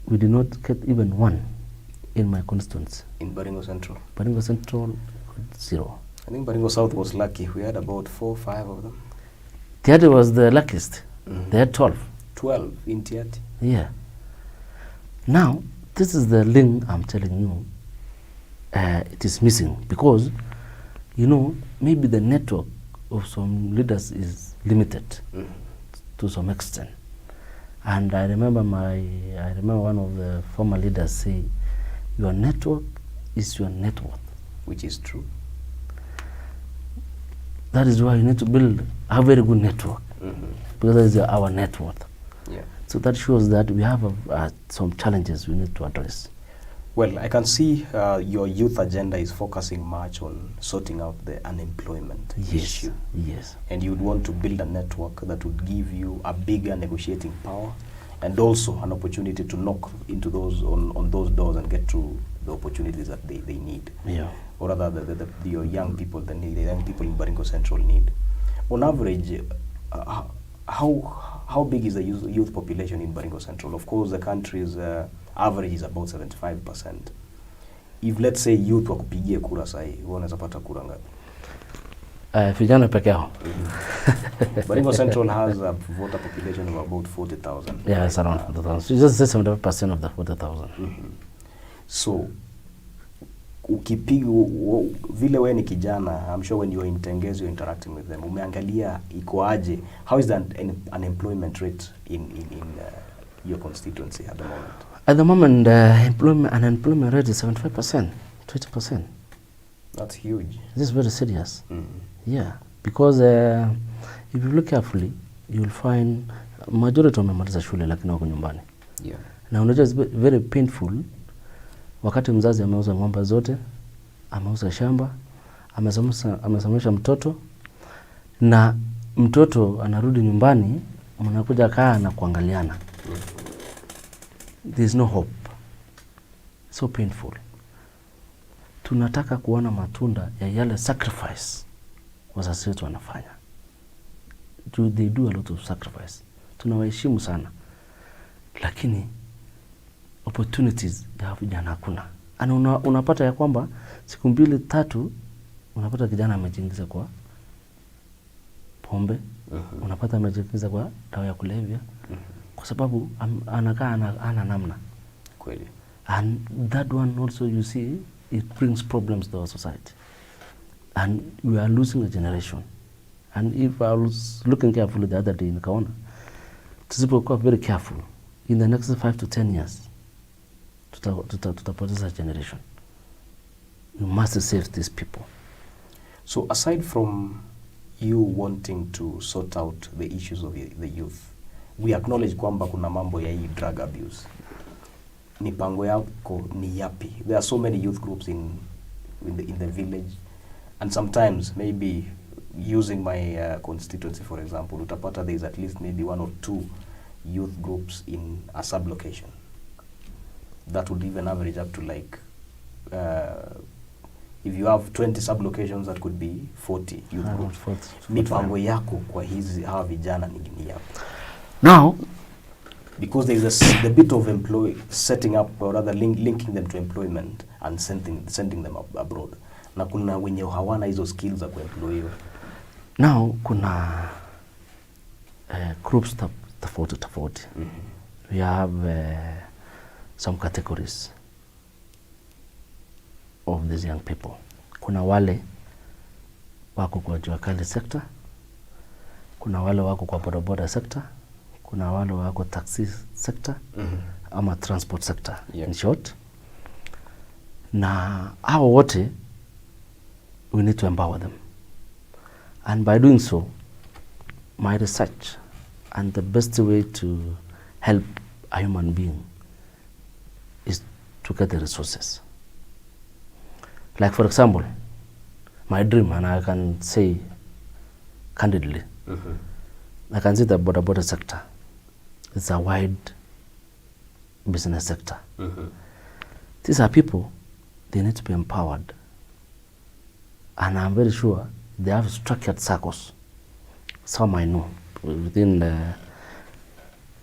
we did not get even one in my constituency. In Baringo Central? Baringo Central, 0. I think Baringo South was lucky. We had about 4 or 5 of them. Tiati was the luckiest. They had 12. 12 in Tiati? Yeah. Now, this is the link I'm telling you. It is missing because, you know, maybe the network of some leaders is limited to some extent. And I remember one of the former leaders say, your network is your net worth. Which is true. That is why you need to build a very good network. Because that is our net worth. Yeah. So that shows that we have some challenges we need to address. Well, I can see your youth agenda is focusing much on sorting out the unemployment issue. Yes. And you would want to build a network that would give you a bigger negotiating power and also an opportunity to knock into those on those doors and get to the opportunities that they need. Yeah. Or rather, your young people, the young people in Baringo Central need. On average, how big is the youth population in Baringo Central? Of course, the country's average is about 75%. If let's say youth wakupigie kura sahi, unaweza pata kura ngapi? Vijana peke yao. Baringo Central has a voter population of about 40,000. Yeah, it's around 40,000. So just 75% of the 40,000. So, ukipiga vile wewe ni kijana, I'm sure when you are in Tengezo, you're interacting with them. Umeangalia iko aje? How is the unemployment rate in your constituency at the moment? At the moment, unemployment rate is 75%, 20%. That's huge. This is very serious. Yeah, because if you look carefully, you will find majority wamemaliza shule lakini wako nyumbani. Yeah. Na unajua it's very painful wakati mzazi ameuza ng'ombe zote, ameuza shamba, amesomesha mtoto na mtoto anarudi nyumbani, mnakuja kaa na kuangaliana. There is no hope. So painful. Tunataka kuona matunda ya yale sacrifice wazazi wetu wanafanya. they do a lot of sacrifice. Tunawaheshimu sana. Lakini opportunities ya vijana hakuna. Unapata ya kwamba siku 2-3 unapata kijana amejiingiza kwa pombe. Unapata amejiingiza kwa dawa ya kulevya. Kwa sababu anakaa ana namna. Kweli. And that one also, you see, it brings problems to our society. And we are losing a generation. And if I was looking carefully the other day in Kaona, tusipokuwa very careful, in the next 5 to 10 years, tutapoteza a generation. We must save these people. So aside from you wanting to sort out the issues of the youth, we acknowledge kwamba kuna mambo ya hii drug abuse. Mipango yako ni yapi? There are so many youth groups in the village, and sometimes maybe using my constituency for example, utapata there is at least maybe 1 or 2 youth groups in a sub-location. That would even average up to like, if you have 20 sub-locations, that could be 40 youth groups. 40, Mipango yako kwa hawa vijana ni yapi? Now, because there is the bit of setting up, or rather linking them to employment and sending them abroad. Na kuna wenye hawana hizo skills za kuemployiwa. Now kuna groups tofauti. We have some categories of these young people. Kuna wale wako kwa jua kali sector, kuna wale wako kwa bodaboda sector, kuna wale wako taxi sector, ama transport sector, in short. Na hao wote, we need to empower them. And by doing so, my research and the best way to help a human being is to get the resources. Like for example, my dream, and I can say candidly, I can see the border sector. It's a wide business sector. These are people, they need to be empowered. And I'm very sure they have structured circles. Some I know. Within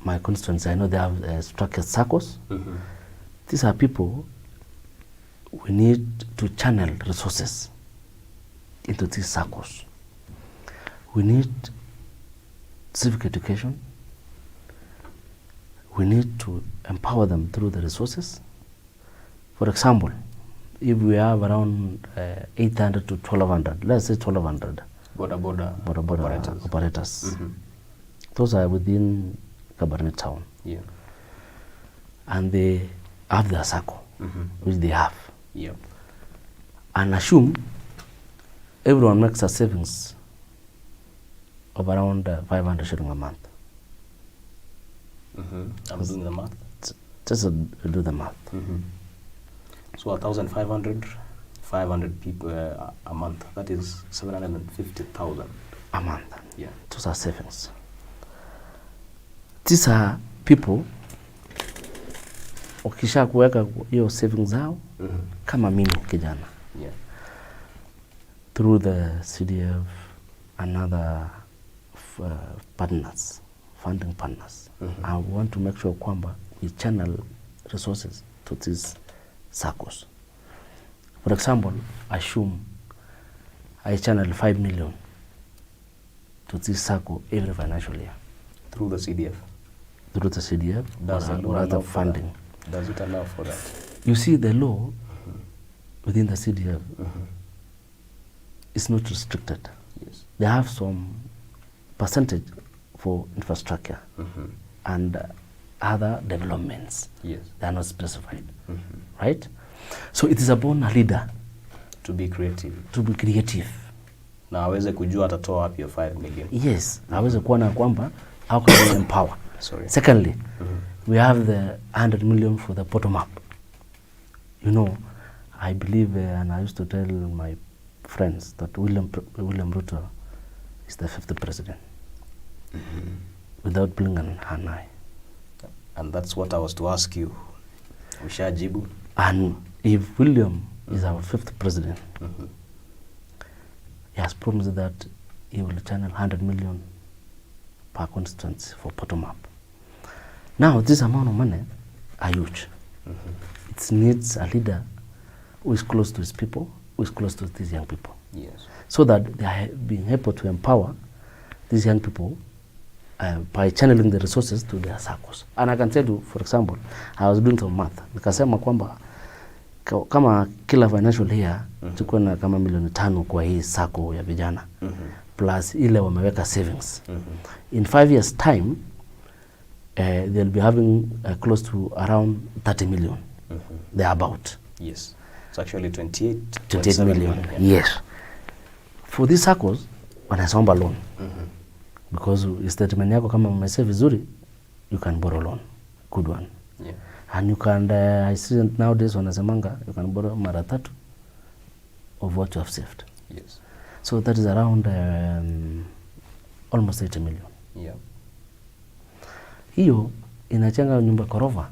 my constituency, I know they have structured circles. These are people, we need to channel resources into these circles. We need civic education. We need to empower them through the resources. For example, if we have around 800 to 1,200, let's say 1,200 border operators. Those are within Kabarnet town. Yeah. And they have their circle, which they have. Yeah. And assume everyone makes a savings of around 500 shilling a month. I'm doing the math. Just do the math. So 1,500, 500 people a month. That is 750,000 a month. Yeah. Those are savings. These are people, wakisha kuweka hiyo savings zao, kama mimi kijana. Yeah. Through the CDF and other partners, funding partners. I want to make sure kwamba we channel resources to these circles. For example, assume I channel 5 million to this circle every financial year. Through the CDF? Through the CDF or other funding. Does it allow for that? You see, the law within the CDF is not restricted. Yes. They have some percentage for infrastructure and other developments. Yes. They are not specified. Right? So it is upon a leader to be creative. To be creative. Na aweze kujua atatoa wapi hiyo 5 million. Yes, aweze kuona kwamba how can we empower. Sorry. Secondly, we have the 100 million for the bottom up. You know, I believe and I used to tell my friends that William Ruto is the 5th president. Without blinking an eye. And that's what I was to ask you. Ushajibu. And if William is our 5th president, he has promised that he will channel 100 million per constituency for bottom up. Now, this amount of money are huge. It needs a leader who is close to his people, who is close to these young people. Yes. So that they are being able to empower these young people by channeling the resources to their circles. And I can tell you, for example, I was doing some math. Nikasema kwamba kama kila financial year tuko na kama milioni 5 kwa hii sako ya vijana plus ile wameweka savings. In 5 years time they'll be having close to around 30 million. They're about. Yes. It's actually 28 million. Yes. For these circles wanasomba loan. Because statement yako kama umesave vizuri, you can borrow loan. Good one. Yeah. And you can, I see nowadays wanasemanga, you can borrow mara 3 of what you have saved. Yes. So that is around almost 80 million. Yeah. Hiyo inachenga nyumba korova.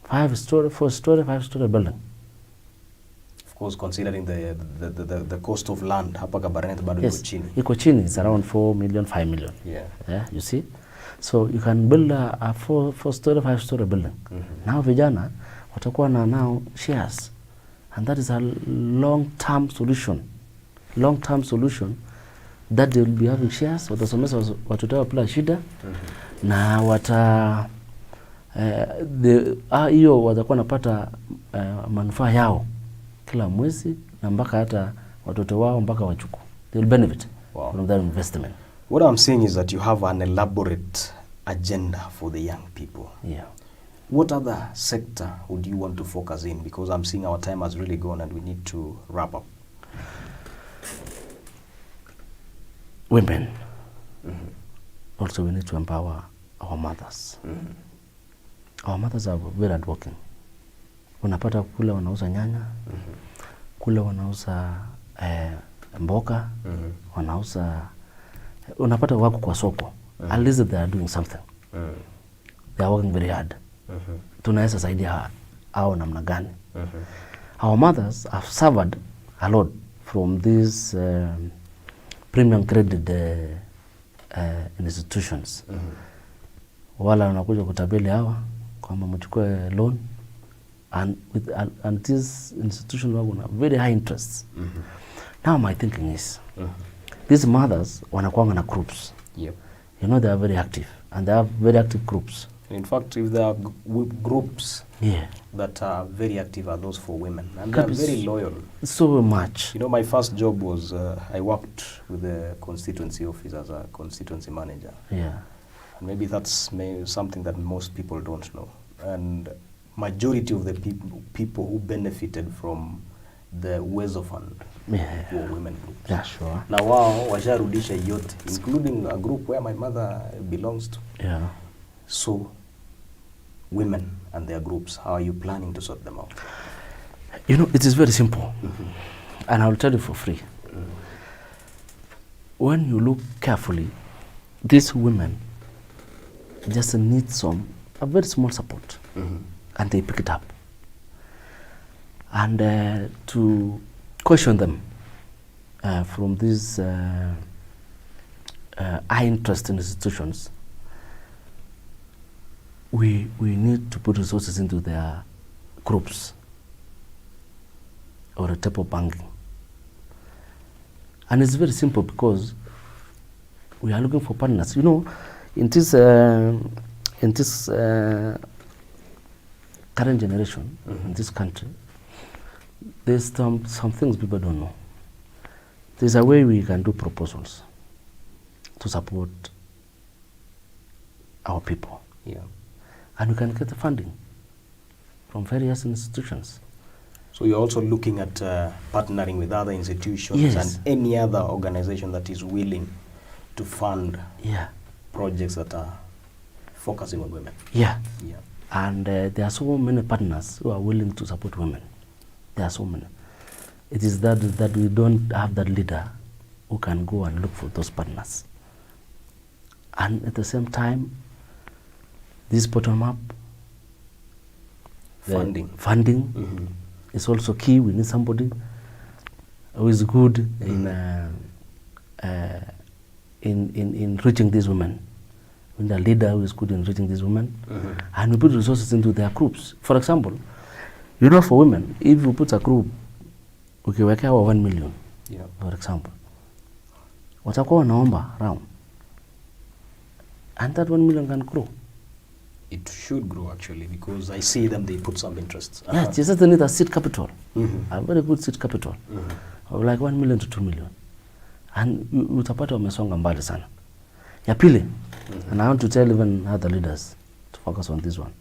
5 story, 4 story, 5 story building. Of course, considering the cost of land, hapa Kabarnet bado iko chini. Iko chini, it's around 4 million, 5 million. Yeah. Yeah, you see? So you can build a 4 story, 5 story building. Now vijana watakuwa na now shares. And that is a long-term solution. Long-term solution that they will be having shares, watasomesa watoto wao bila shida. Na hiyo watakuwa napata manufaa yao kila mwezi na mpaka hata watoto wao mpaka wachuku. They will benefit from that investment. What I'm saying is that you have an elaborate agenda for the young people. Yeah. What other sector would you want to focus in? Because I'm seeing our time has really gone and we need to wrap up. Women. Also, we need to empower our mothers. Our mothers are very hardworking. Unapata kule wanauza nyanya, kule wanauza mboga, wanauza, unapata wako kwa soko. At least they are doing something. They are working very hard. Tunaweza saidia hao namna gani? Our mothers have suffered a lot from these premium credit institutions. Wala wanakuja kutabeli hawa kwamba mchukue loan, and these institutions wako na very high interests. Now my thinking is these mothers wanakuanga na groups. Yep. You know, they are very active and they have very active groups. In fact, if there are groups that are very active, are those for women, and they are very loyal. So much. You know, my first job was I worked with the constituency office as a constituency manager. Yeah. And maybe that's something that most people don't know. And majority of the people who benefited from the Uwezo Fund were women groups. Yeah, sure. Na wao washarudisha yote, including a group where my mother belongs to. Yeah. So, women and their groups, how are you planning to sort them out? You know, it is very simple. And I will tell you for free. When you look carefully, these women just need a very small support. And they pick it up. And to caution them from these high interest institutions, we need to put resources into their groups or a type of banking. And it's very simple because we are looking for partners. You know, in this current generation, in this country, there's some things people don't know. There's a way we can do proposals to support our people. Yeah. And we can get the funding from various institutions. So you're also looking at partnering with other institutions and any other organization that is willing to fund projects that are focusing on women. Yeah. And there are so many partners who are willing to support women. There are so many. It is that we don't have that leader who can go and look for those partners. And at the same time, this bottom-up funding is also key. We need somebody who is good in in reaching these women. We need a leader who is good in reaching these women. And we put resources into their groups. For example, you know, for women, if you put a group, ukiwekea wa 1 million, for example, watakuwa wanaomba round. And that 1 million can grow. It should grow actually, because I see them, they put some interest. Yes, you just need a seed capital, a very good seed capital, of like 1 million to 2 million. And utapata wamesonga mbali sana. Ya pili, and I want to tell even other leaders to focus on this one.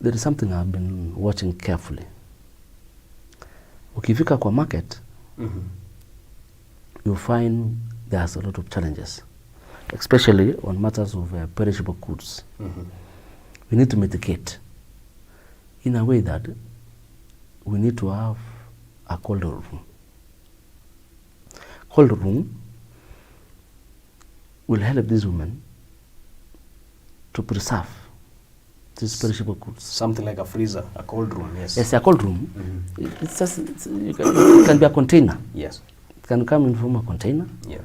There is something I've been watching carefully. Ukifika kwa market, you find there's a lot of challenges, especially on matters of perishable goods. We need to mitigate in a way that we need to have a cold room. Cold room will help these women to preserve these perishable goods. Something like a freezer, a cold room, yes. Yes, a cold room. It's just, it can be a container. Yes. It can come in form of a container. Yeah.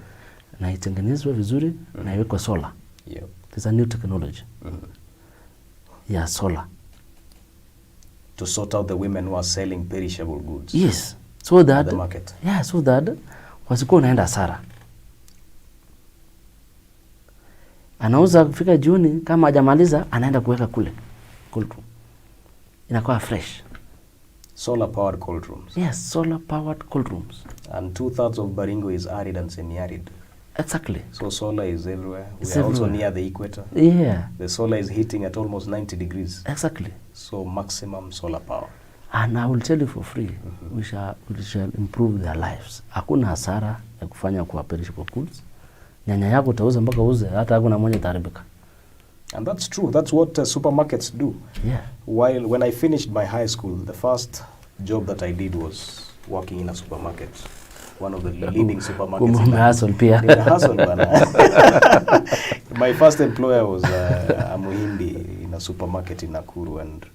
Na itengenezwe vizuri, na iwekwe solar. Yeah. There's a new technology. Yeah, solar. To sort out the women who are selling perishable goods. Yes. So that, at the market. Yeah, so that wasikuwa naenda hasara. Anauza kufika Juni, kama hajamaliza anaenda kuweka kule cold room. Inakuwa fresh. Solar powered cold rooms. Yes, solar powered cold rooms. And 2/3 of Baringo is arid and semi-arid. Exactly. So solar is everywhere. It's We are also everywhere. near the equator. Yeah. The solar is hitting at almost 90 degrees. Exactly. So maximum solar power. And I will tell you for free, we shall improve their lives. Hakuna hasara ya kufanya kwa perishable goods. Nyanya yako utauza mpaka uze, hata hakuna mwenye taharibika. And that's true. That's what supermarkets do. Yeah. When I finished my high school, the first job that I did was working in a supermarket. One of the leading supermarkets. Umehustle pia. Nimehustle bana. My first employer was a Muhindi in a supermarket in Nakuru, and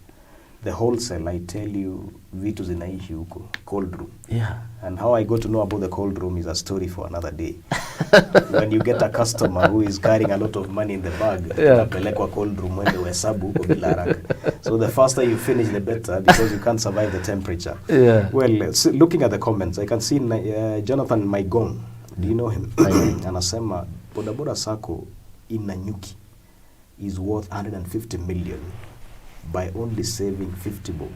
the wholesale, I tell you, vitu zinaishi huko, cold room. Yeah. And how I got to know about the cold room is a story for another day. When you get a customer who is carrying a lot of money in the bag, unapelekwa cold room when they hesabu huko bila haraka. So the faster you finish, the better, because you can't survive the temperature. Yeah. Well, looking at the comments, I can see Jonathan Maigong. Do you know him? Anasema, bodaboda sako in Nanyuki is worth 150 million by only saving 50 bob.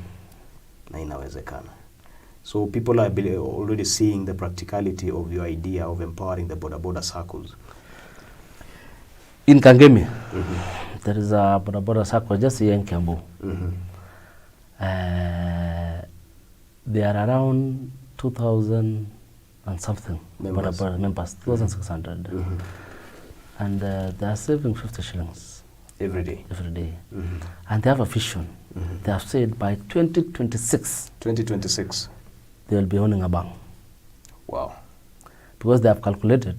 Na inawezekana. So people are already seeing the practicality of your idea of empowering the boda circles. In Kangemi, there is a boda circle just here in Embu. There are around 2,000 and something boda members, 2,600. And they are saving 50 shillings. Every day. Every day. And they have a vision. They have said by 2026. 2026. They will be owning a bank. Wow. Because they have calculated,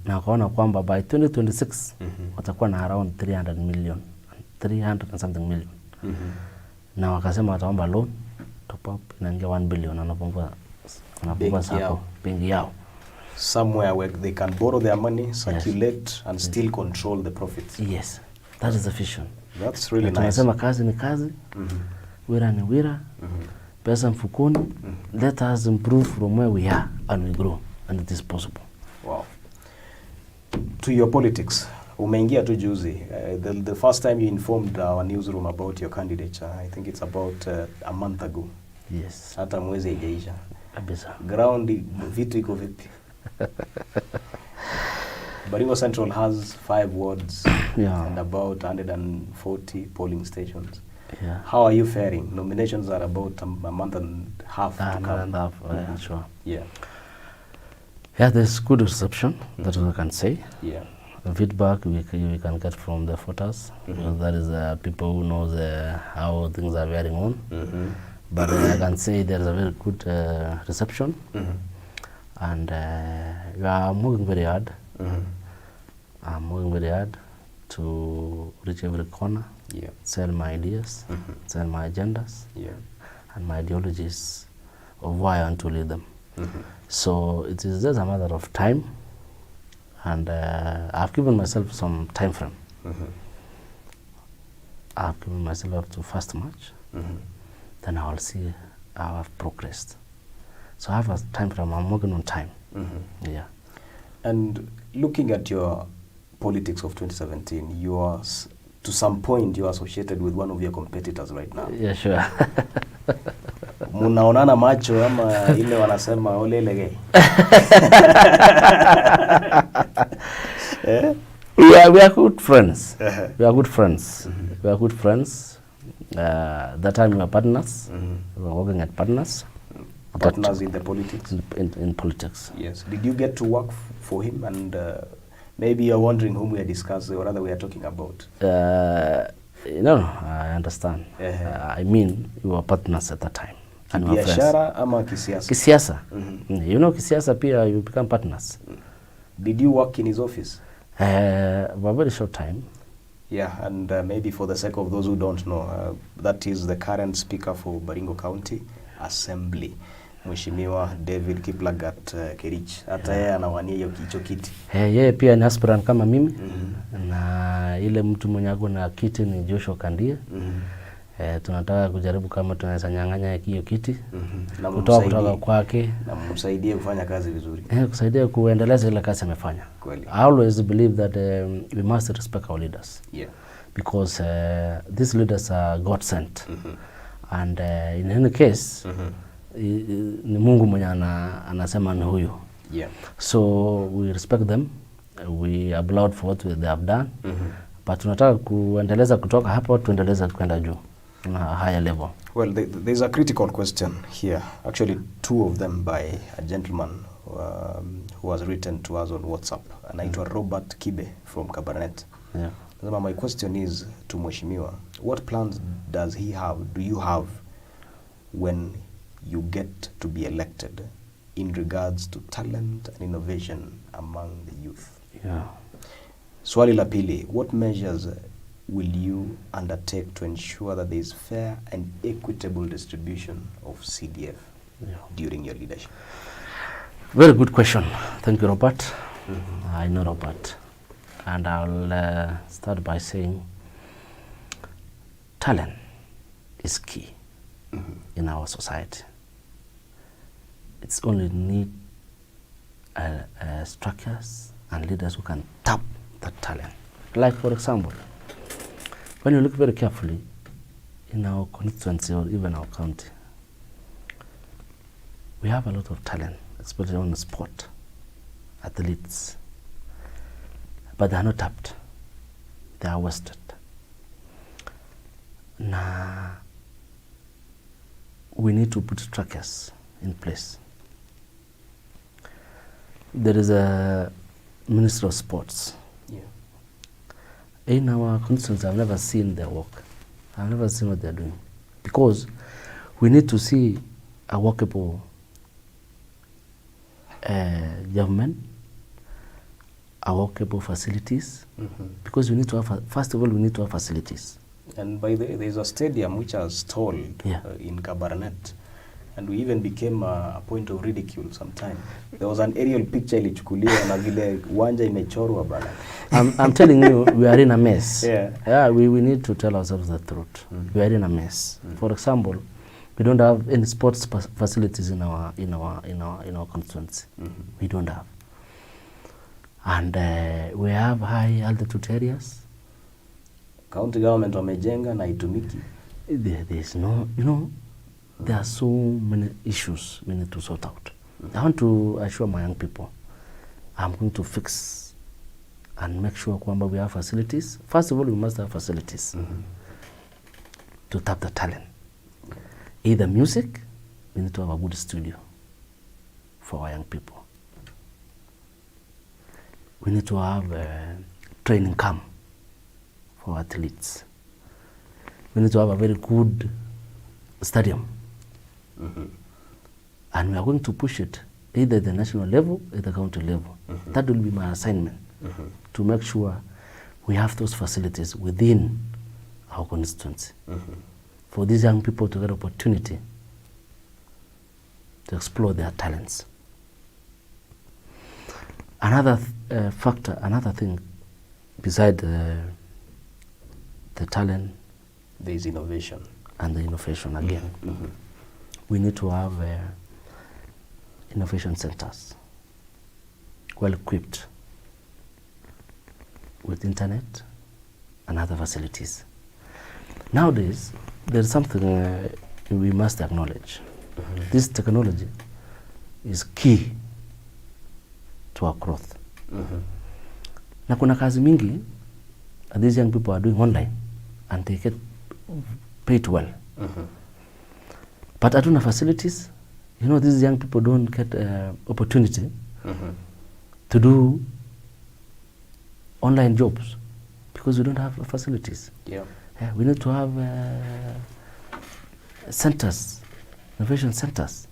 na wakaona kwamba by 2026, watakuwa na around 300 million, 300 and something million. Na wakasema wataomba loan, top up, inaingia 1 billion, anapungua sako, benki yao. Somewhere where they can borrow their money, circulate, and still control the profits. Yes, that is the vision. That's really nice. Tunasema kazi ni kazi, wira ni wira, pesa mfukoni. Let us improve from where we are and we grow, and it is possible. Wow. To your politics, umeingia tu juzi. The first time you informed our newsroom about your candidature, I think it's about a month ago. Yes. Hata mwezi haijaisha. Kabisa. Ground vitu iko vipi? Baringo Central has 5 wards and about 140 polling stations. Yeah. How are you faring? Nominations are about a month and a half to come. And a half, sure. Yeah. Yeah, there's good reception, that I can say. Yeah. The feedback we can get from the voters. Because that is people who knows how things are bearing on. But I can say there's a very good reception. And we are moving very hard. I'm moving very hard to reach every corner, sell my ideas, sell my agendas, and my ideologies of why I want to lead them. So it is just a matter of time, and I've given myself some time frame. I've given myself up to 1st March. Then I will see how I've progressed. So I have a time frame. I'm working on time. Yeah. And looking at your politics of 2017, you are, to some point, you are associated with one of your competitors right now. Yeah, sure. Munaonana macho ama ile wanasema olelege. We are good friends. We are good friends. We are good friends. That time we were partners. We were working at partners. Partners in the politics? In politics. Yes. Did you get to work for him? And maybe you're wondering whom we are discussing, or rather we are talking about. No, I understand. I mean, we were partners at that time. And we were friends. Biashara ama kisiasa? Kisiasa. You know, kisiasa pia, you become partners. Did you work in his office? For a very short time. Yeah, and maybe for the sake of those who don't know, that is the current speaker for Baringo County Assembly, Mheshimiwa David Kiplagat Kericho. Hata yeye anawania hicho kiti. Yeye pia ni aspirant kama mimi. Na ile mtu mwenye ako na kiti ni Joshua Kandie. Tunataka kujaribu kama tunaweza nyang'anya hiyo kiti. Kutoka kwake. Na msaidie kufanya kazi vizuri. Kusaidia kuendeleza ile kazi amefanya. Kweli. I always believe that we must respect our leaders. Yeah. Because these leaders are God sent. And in any case, ni Mungu mwenye anasema ni huyu. Yeah. So we respect them. We applaud for what they have done. But tunataka kuendeleza kutoka hapo, tuendeleza kwenda juu on a higher level. Well, there's a critical question here. Actually, 2 of them by a gentleman who has written to us on WhatsApp. Anaitwa Robert Kibe from Kabarnet. Yeah. My question is to Mheshimiwa, what plans do you have when you get to be elected in regards to talent and innovation among the youth? Yeah. Swali la pili, what measures will you undertake to ensure that there is fair and equitable distribution of CDF during your leadership? Very good question. Thank you, Robert. I know Robert. And I'll start by saying talent is key in our society. It's only need structures and leaders who can tap that talent. Like, for example, when you look very carefully in our constituency or even our county, we have a lot of talent, especially on the sport, athletes, but they are not tapped. They are wasted. Now, we need to put structures in place. There is a Minister of Sports. Yeah. In our constituency, I've never seen their work. I've never seen what they're doing. Because we need to see a workable government, a workable facilities, because we need to have, first of all, we need to have facilities. And by the way, there's a stadium which has stalled in Kabarnet, and we even became a point of ridicule sometime. There was an aerial picture ilichukuliwa na vile uwanja imechorwa bana. I'm telling you, we are in a mess. Yeah. We need to tell ourselves the truth. We are in a mess. For example, we don't have any sports facilities in our constituency. We don't have. And we have high altitude areas. County government wamejenga na itumiki. There's no, there are so many issues we need to sort out. I want to assure my young people, I'm going to fix and make sure kwamba we have facilities. First of all, we must have facilities to tap the talent. Either music, we need to have a good studio for our young people. We need to have a training camp for athletes. We need to have a very good stadium. And we are going to push it either at the national level or the county level. That will be my assignment, to make sure we have those facilities within our constituency. For these young people to get opportunity to explore their talents. Another factor, another thing, beside the talent, There is innovation. and the innovation again, we need to have innovation centers, well equipped with internet and other facilities. Nowadays, there's something we must acknowledge. This technology is key to our growth. Na kuna kazi mingi these young people are doing online and they get paid well. But hatuna facilities. You know, these young people don't get opportunity to do online jobs because we don't have facilities. Yeah. We need to have centers, innovation centers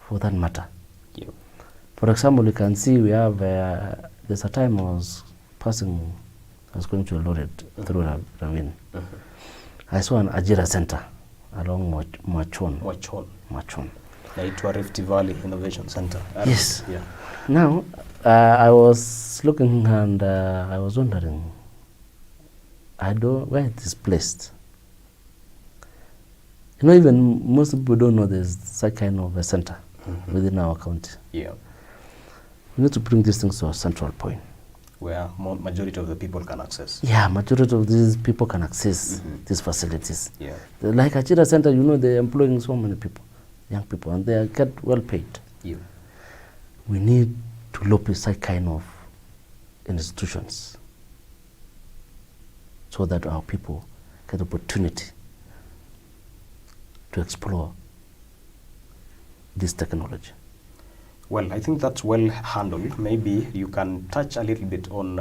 for that matter. Yeah. For example, you can see we have, there's a time I was going to Eldoret through Ravine. I saw an Ajira center along Machon. Naitwa Rift Valley Innovation Center. Yes. Yeah. Now, I was looking and I was wondering, where it is placed. You know, even most people don't know there's such kind of a center within our county. Yeah. We need to bring these things to a central point. Where majority of the people can access. Yeah, majority of these people can access these facilities. Yeah. Like Achira Center, you know, they're employing so many people, young people, and they get well paid. Yeah. We need to lobby such kind of institutions so that our people get opportunity to explore this technology. Well, I think that's well handled. Maybe you can touch a little bit on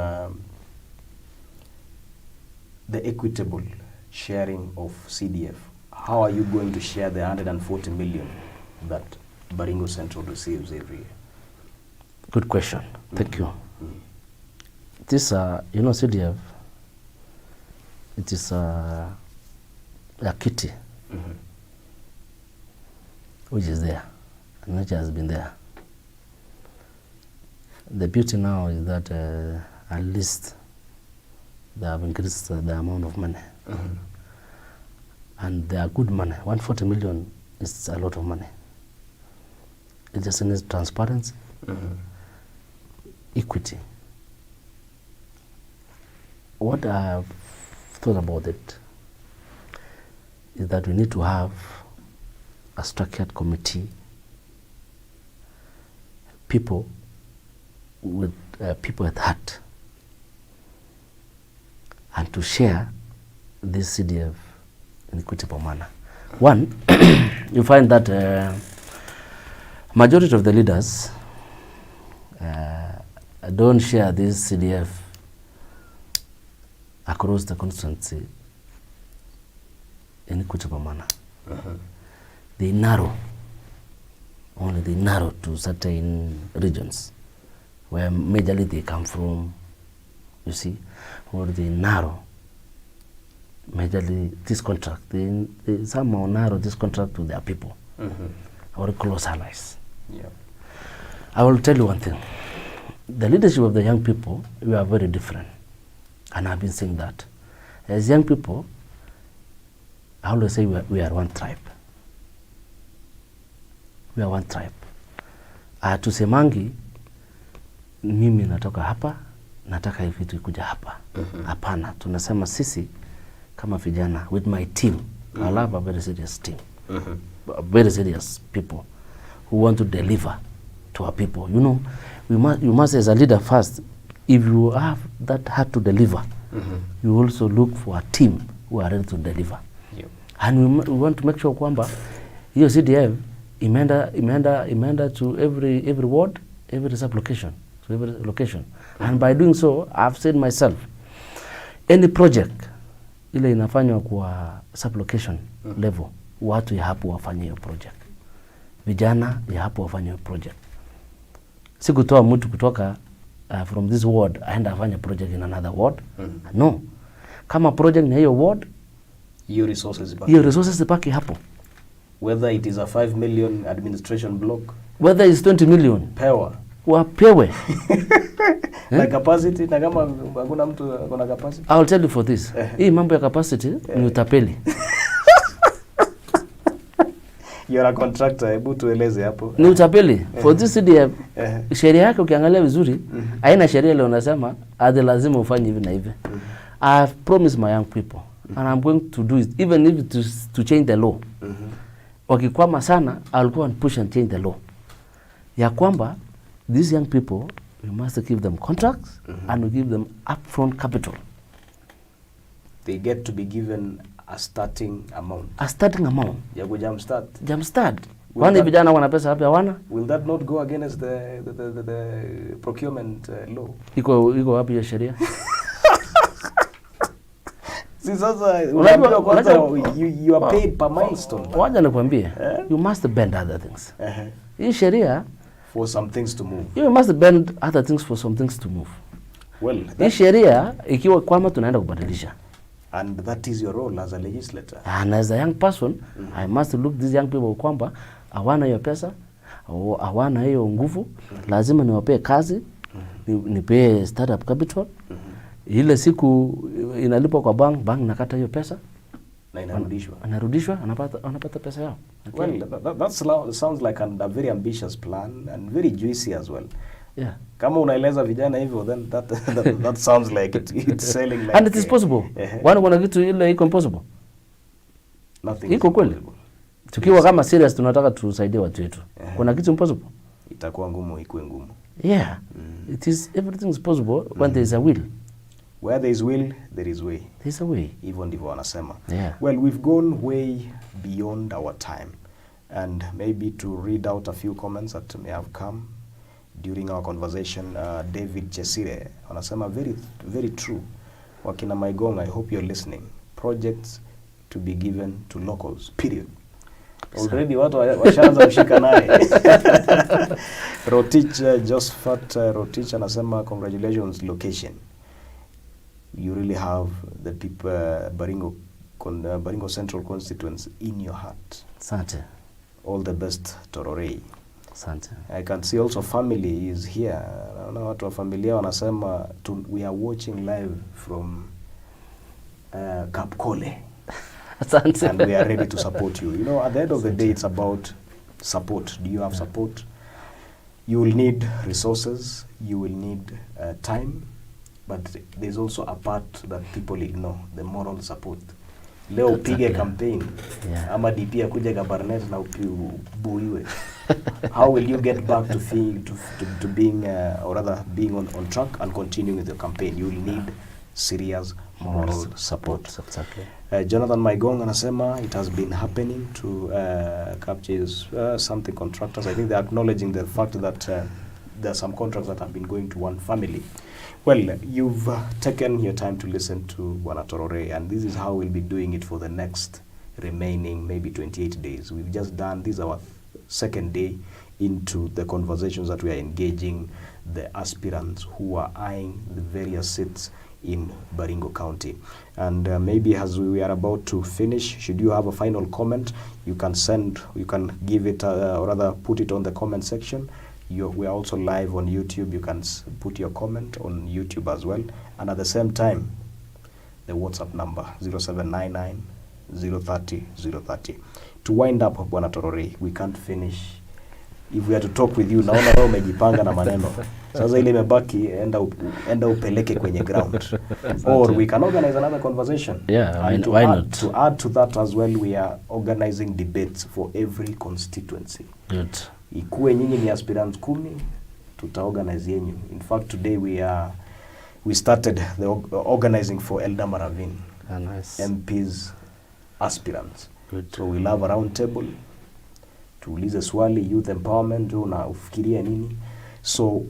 the equitable sharing of CDF. How are you going to share the 140 million that Baringo Central receives every year? Good question. Thank you. This, you know, CDF, it is a kitty which is there and which has been there. The beauty now is that at least they have increased the amount of money. And they are good money. 140 million is a lot of money. It just needs transparency, equity. What I have thought about it is that we need to have a structured committee, people at heart, and to share this CDF in equitable manner. One, you find that majority of the leaders don't share this CDF across the constituency in equitable manner. They narrow to certain regions where majorly they come from, you see, or they narrow majorly this contract. They somehow narrow this contract to their people, or close allies. Yeah. I will tell you one thing. The leadership of the young people, we are very different. And I've been saying that. As young people, I always say we are one tribe. We are one tribe. Tusemangi, mimi natoka hapa, nataka hivi vitu ikuja hapa. Hapana, tunasema sisi kama vijana with my team. I love a very serious team. Very serious people who want to deliver to our people. You know, you must as a leader first, if you have that heart to deliver, you also look for a team who are ready to deliver. Yep. And we want to make sure kwamba hiyo CDF imeenda to every ward, every sub-location, to every location. And by doing so, I've said myself, any project ile inafanywa kwa sub-location level, watu ya hapo wafanye hiyo project. Vijana ya hapo wafanye hiyo project. Si kutoa mtu kutoka from this ward aenda afanye project in another ward. No. Kama project ni hiyo ward, hiyo resources zibaki zibaki hapo. Whether it is a 5 million administration block, whether it's 20 million, pewa wapewe. na capacity, na kama hakuna mtu akona capacity. I'll tell you for this. Hii mambo ya capacity ni utapeli. You're a contractor, hebu tueleze hapo. Ni utapeli. For this CDF, sheria yake ukiangalia vizuri, haina sheria ile unasema ade lazima ufanye hivi na hivi. I've promised my young people and I'm going to do it even if it is to change the law. Wakikwama sana, I'll go and push and change the law. Ya kwamba these young people, we must give them contracts and we give them upfront capital. They get to be given a starting amount. A starting amount. Ya jumpstart. Jumpstart. Wani vijana wana pesa hapi hawana? Will that not go against the procurement law? Iko wapi ya sheria? Si sasa unaambiwa kwanza you are paid per milestone. Wacha nikwambie, you must bend other things. Hii sheria for some things to move. You must bend other things for some things to move. Well, hii sheria ikiwa kwamba tunaenda kubadilisha. And that is your role as a legislator. And as a young person, I must look these young people kwamba hawana hiyo pesa, hawana hiyo nguvu, lazima niwapee kazi, nipee startup capital. Ile siku inalipwa kwa bank nakata hiyo pesa na inarudishwa. Anapata pesa yao. Okay. Well, that sounds like a very ambitious plan and very juicy as well. Yeah. Kama unaeleza vijana hivyo, then that sounds like it's selling like. And it is possible. Wana kuna kitu ile iko impossible. Nothing. Iko kweli. Tukiwa kama serious tunataka tusaidie watu wetu. Kuna kitu impossible. Itakuwa ngumu, ikuwe ngumu. Yeah. It is, everything is possible when there is a will. Where there is will, there is way. There is a way. Hivyo ndivyo wanasema. Yeah. Well, we've gone way beyond our time. And maybe to read out a few comments that may have come during our conversation, David Chesire anasema very, very true. Wakina Maigong, I hope you're listening. Projects to be given to locals, period. Already watu washaanza kushika naye. Rotich, Josephat Rotich anasema congratulations location. You really have the people, Baringo Central constituents in your heart. Asante. All the best, Tororey. Asante. I can see also family is here. Naona watu wa familia wanasema we are watching live from Kapkole. Asante. And we are ready to support you. You know, at the end of the day, it's about support. Do you have support? You will need resources. You will need time. But there's also a part that people ignore, the moral support. Leo upige campaign, ama DP akuje Kabarnet na ubuiwe. How will you get back to being, or rather being on track and continuing with your campaign? You will need serious moral support. Exactly. Jonathan Maigong anasema it has been happening to capture something contractors. I think they're acknowledging the fact that there are some contracts that have been going to one family. Well, you've taken your time to listen to Bwana Tororey, and this is how we'll be doing it for the next remaining maybe 28 days. We've just done, this is our second day into the conversations that we are engaging the aspirants who are eyeing the various seats in Baringo County. And maybe as we are about to finish, should you have a final comment, you can give it, or rather put it on the comment section. We are also live on YouTube. You can put your comment on YouTube as well. And at the same time, the WhatsApp number 0799 030 030. To wind up, Bwana Tororey, we can't finish. If we are to talk with you, naona wewe umejipanga na maneno. Sasa ile imebaki, enda upeleke kwenye ground. Or we can organize another conversation. Yeah, why not? To add to that as well, we are organizing debates for every constituency. Good. Ikuwe nyinyi ni aspirants 10, tutaorganize yenyu. In fact, today we started the organizing for Eldama Ravine. Nice. MPs aspirants. Good. So we'll have a round table. Tuulize swali, youth empowerment, unafikiria nini? So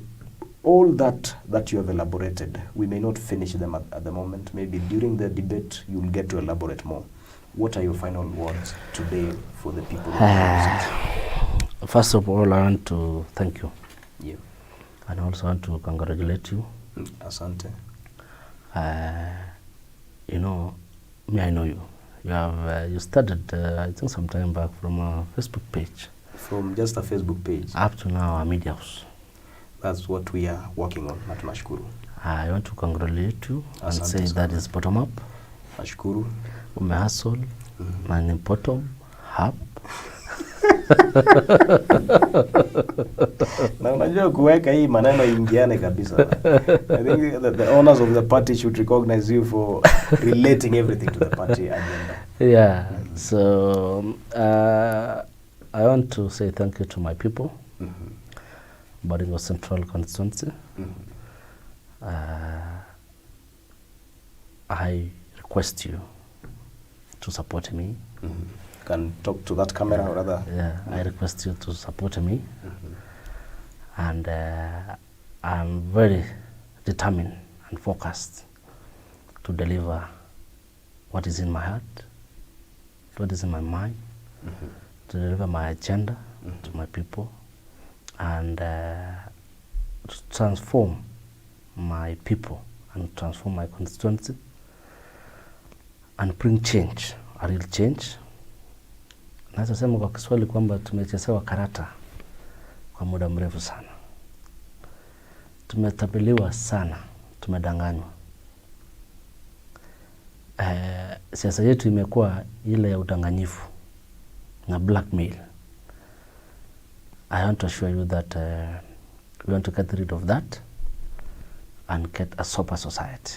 all that you have elaborated, we may not finish them at the moment. Maybe during the debate, you'll get to elaborate more. What are your final words today for the people? First of all, I want to thank you. Yeah. And I also want to congratulate you. Asante. You know, me, I know you. You started, I think, some time back from a Facebook page. From just a Facebook page? Up to now, a media house. That's what we are working on. Tunashukuru. I want to congratulate you and say sana. that is bottom up. Nashukuru. Umehustle na ni bottom up. Na unajua kuweka hii maneno ingiane kabisa. I think that the owners of the party should recognize you for relating everything to the party agenda. Yeah. So I want to say thank you to my people. Baringo Central Constituency. I request you to support me. Can talk to that camera or rather? Yeah, I request you to support me. And I'm very determined and focused to deliver what is in my heart, what is in my mind, to deliver my agenda to my people, and to transform my people and transform my constituency and bring change, a real change. Naweza sema kwa Kiswahili kwamba tumechezewa karata kwa muda mrefu sana. Tumetapeliwa sana, tumedanganywa. Siasa yetu imekuwa ile ya udanganyifu na blackmail. I want to assure you that we want to get rid of that and get a sober society,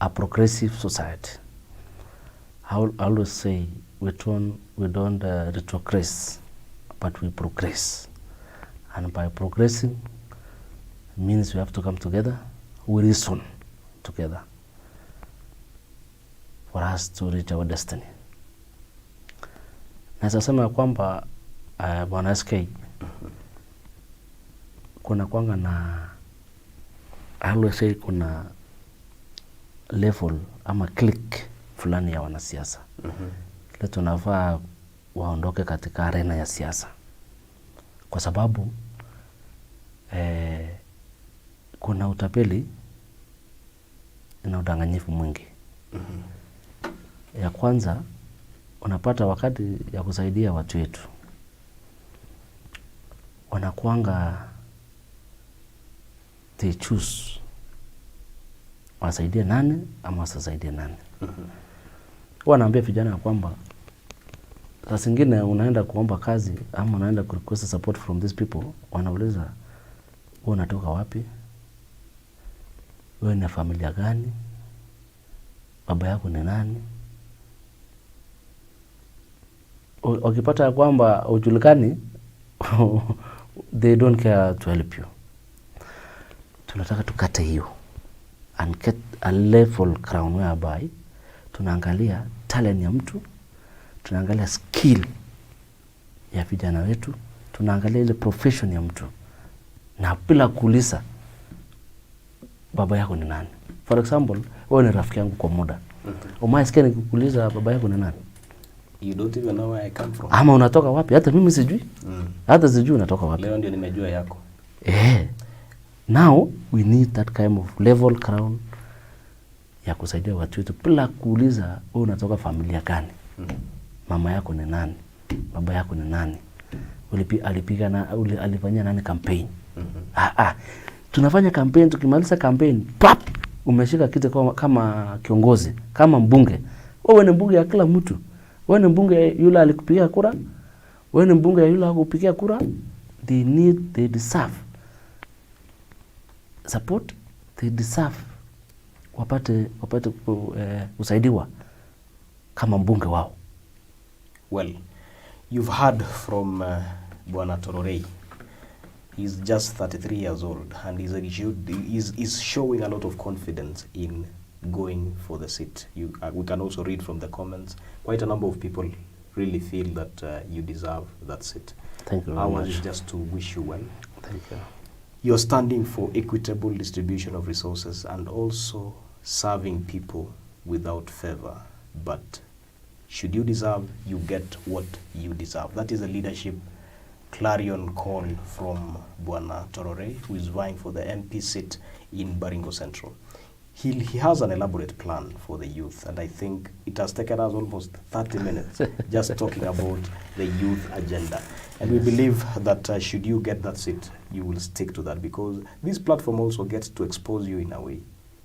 a progressive society. I always say we don't retrogress, but we progress. And by progressing means we have to come together, we reason together for us to reach our destiny. Naweza sema ya kwamba Bwana SK kuna kwanga na I always say kuna level ama click fulani ya wanasiasa. Ile tunafaa waondoke katika arena ya siasa. Kwa sababu kuna utapeli na udanganyifu mwingi. Ya kwanza unapata wakati ya kusaidia watu wetu wanakuanga they choose wasaidie nani ama wasaidie nani. Wanaambia vijana ya kwamba saa zingine unaenda kuomba kazi ama unaenda request support from these people, wanauliza wewe unatoka wapi, wewe ni familia gani, baba yako ni nani. Ukipata ya kwamba ujulikani they don't care to help you. Tunataka tukate hiyo and get a level crown whereby tunaangalia talent ya mtu, tunaangalia skill ya vijana wetu, tunaangalia ile profession ya mtu na bila kuuliza baba yako ni nani. For example, wewe ni rafiki yangu kwa muda. Umaisikia nikikuuliza baba yako ni nani? You don't even know where I come from. Ama unatoka wapi? Hata mimi sijui. Hata sijui unatoka wapi. Leo ndio nimejua yako. Now we need that kind of level crown ya kusaidia watu wetu bila kuuliza wewe unatoka familia gani. Mama yako ni nani? Baba yako ni nani? Alipiga na alifanyia nani campaign? Tunafanya campaign, tukimaliza campaign, pap, umeshika kiti kama kiongozi, kama mbunge. Wewe ni mbunge ya kila mtu. Wewe ni mbunge yule alikupigia kura. Wewe ni mbunge yule hakupigia kura. They deserve support, they deserve wapate kusaidiwa kama mbunge wao. Well, you've heard from Bwana Tororey. He's just 33 years old and he's showing a lot of confidence in going for the seat. We can also read from the comments, quite a number of people really feel that you deserve that seat. Thank you very much. I want just to wish you well. Thank you. You're standing for equitable distribution of resources and also serving people without favor. But should you deserve, you get what you deserve. That is a leadership clarion call from Bwana Tororey, who is vying for the MP seat in Baringo Central. he has an elaborate plan for the youth, and I think it has taken us almost 30 minutes just talking about the youth agenda. And we believe that should you get that seat, you will stick to that, because this platform also gets to expose you in a way.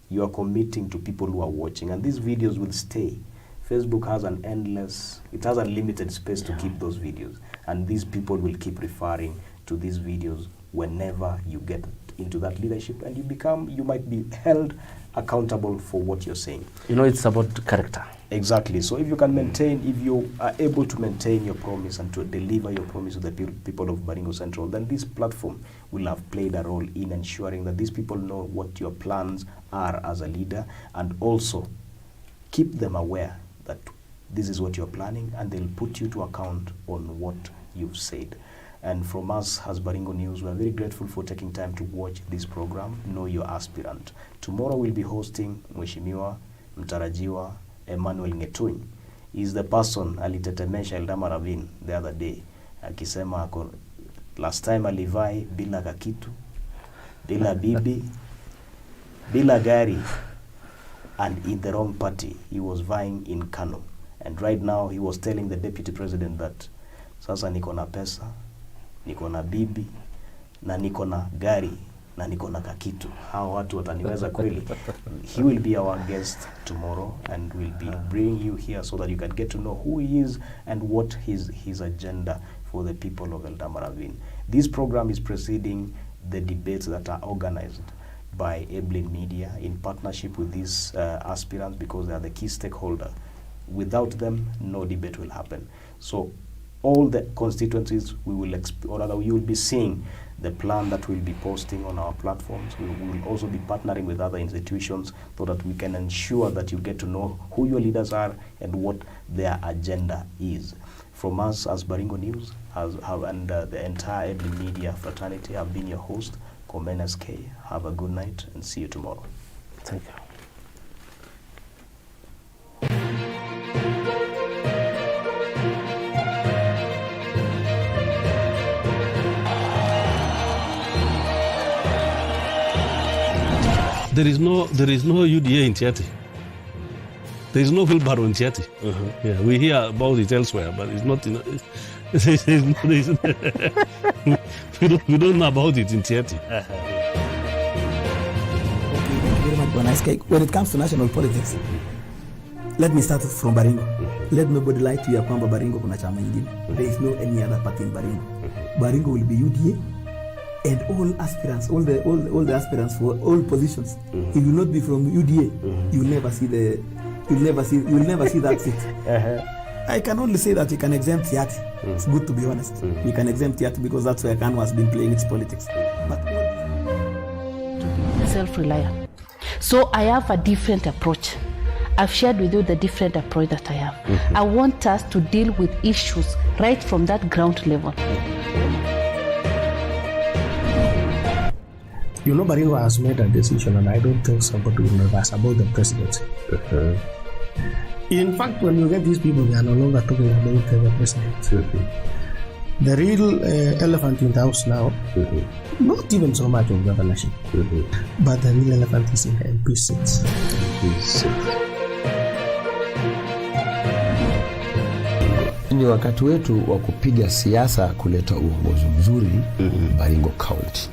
You are committing to people who are watching, and these videos will stay. Facebook has it has unlimited space to keep those videos, and these people will keep referring to these videos whenever you get into that leadership, and you might be held accountable for what you're saying. You know, it's about character. Exactly. So if you can maintain, if you are able to maintain your promise and to deliver your promise to the people of Baringo Central, then this platform will have played a role in ensuring that these people know what your plans are as a leader, and also keep them aware that this is what you're planning, and they'll put you to account on what you've said. And from us as Baringo News, we are very grateful for taking time to watch this program, Know Your Aspirant. Tomorrow we'll be hosting Mheshimiwa Mtarajiwa Emmanuel Ngetuny. He's the person alitetemesha Eldama Ravine the other day. Akisema last time alivai bila kakitu, bila bibi, bila gari, and in the wrong party. He was vying in Kano. And right now he was telling the deputy president that sasa niko na pesa, niko na bibi, na niko na gari, na niko na kakitu. Hao watu wataniweza kweli? He will be our guest tomorrow, and will be bringing you here so that you can get to know who he is and what his agenda for the people of Eldama Ravine. This program is preceding the debates that are organized by Eblin Media in partnership with these aspirants, because they are the key stakeholder. Without them, no debate will happen. So all the constituencies you will be seeing the plan that we'll be posting on our platforms. We will also be partnering with other institutions so that we can ensure that you get to know who your leaders are and what their agenda is. From us as Baringo News and the entire Eblin Media fraternity, I've been your host, Komen SK. Have a good night and see you tomorrow. Thank you. There is no UDA in Tiati. There is no wheelbarrow in Tiati. Yeah, we hear about it elsewhere, but it's not. We don't know about it in Tiati. Okay, thank you very much, when it comes to national politics, let me start from Baringo. Let nobody lie to you kwamba Baringo kuna chama ingine. There is no any other party in Baringo. Baringo will be UDA. And all aspirants, all the aspirants for all positions. If you not be from UDA, you'll never see that seat. I can only say that you can exempt Tiati. It's good to be honest. You can exempt Tiati because that's where Kanu has been playing its politics. But self-reliant. So I have a different approach. I've shared with you the different approach that I have. I want us to deal with issues right from that ground level. You know, Baringo has made a decision, and I don't think somebody will reverse about the presidency. In fact, when you get these people, they are no longer talking about the president. The real elephant in the house now, not even so much of governorship, but the real elephant is in the MP seats. Ni wakati wetu wa kupiga siasa kuleta uongozi mzuri Baringo County.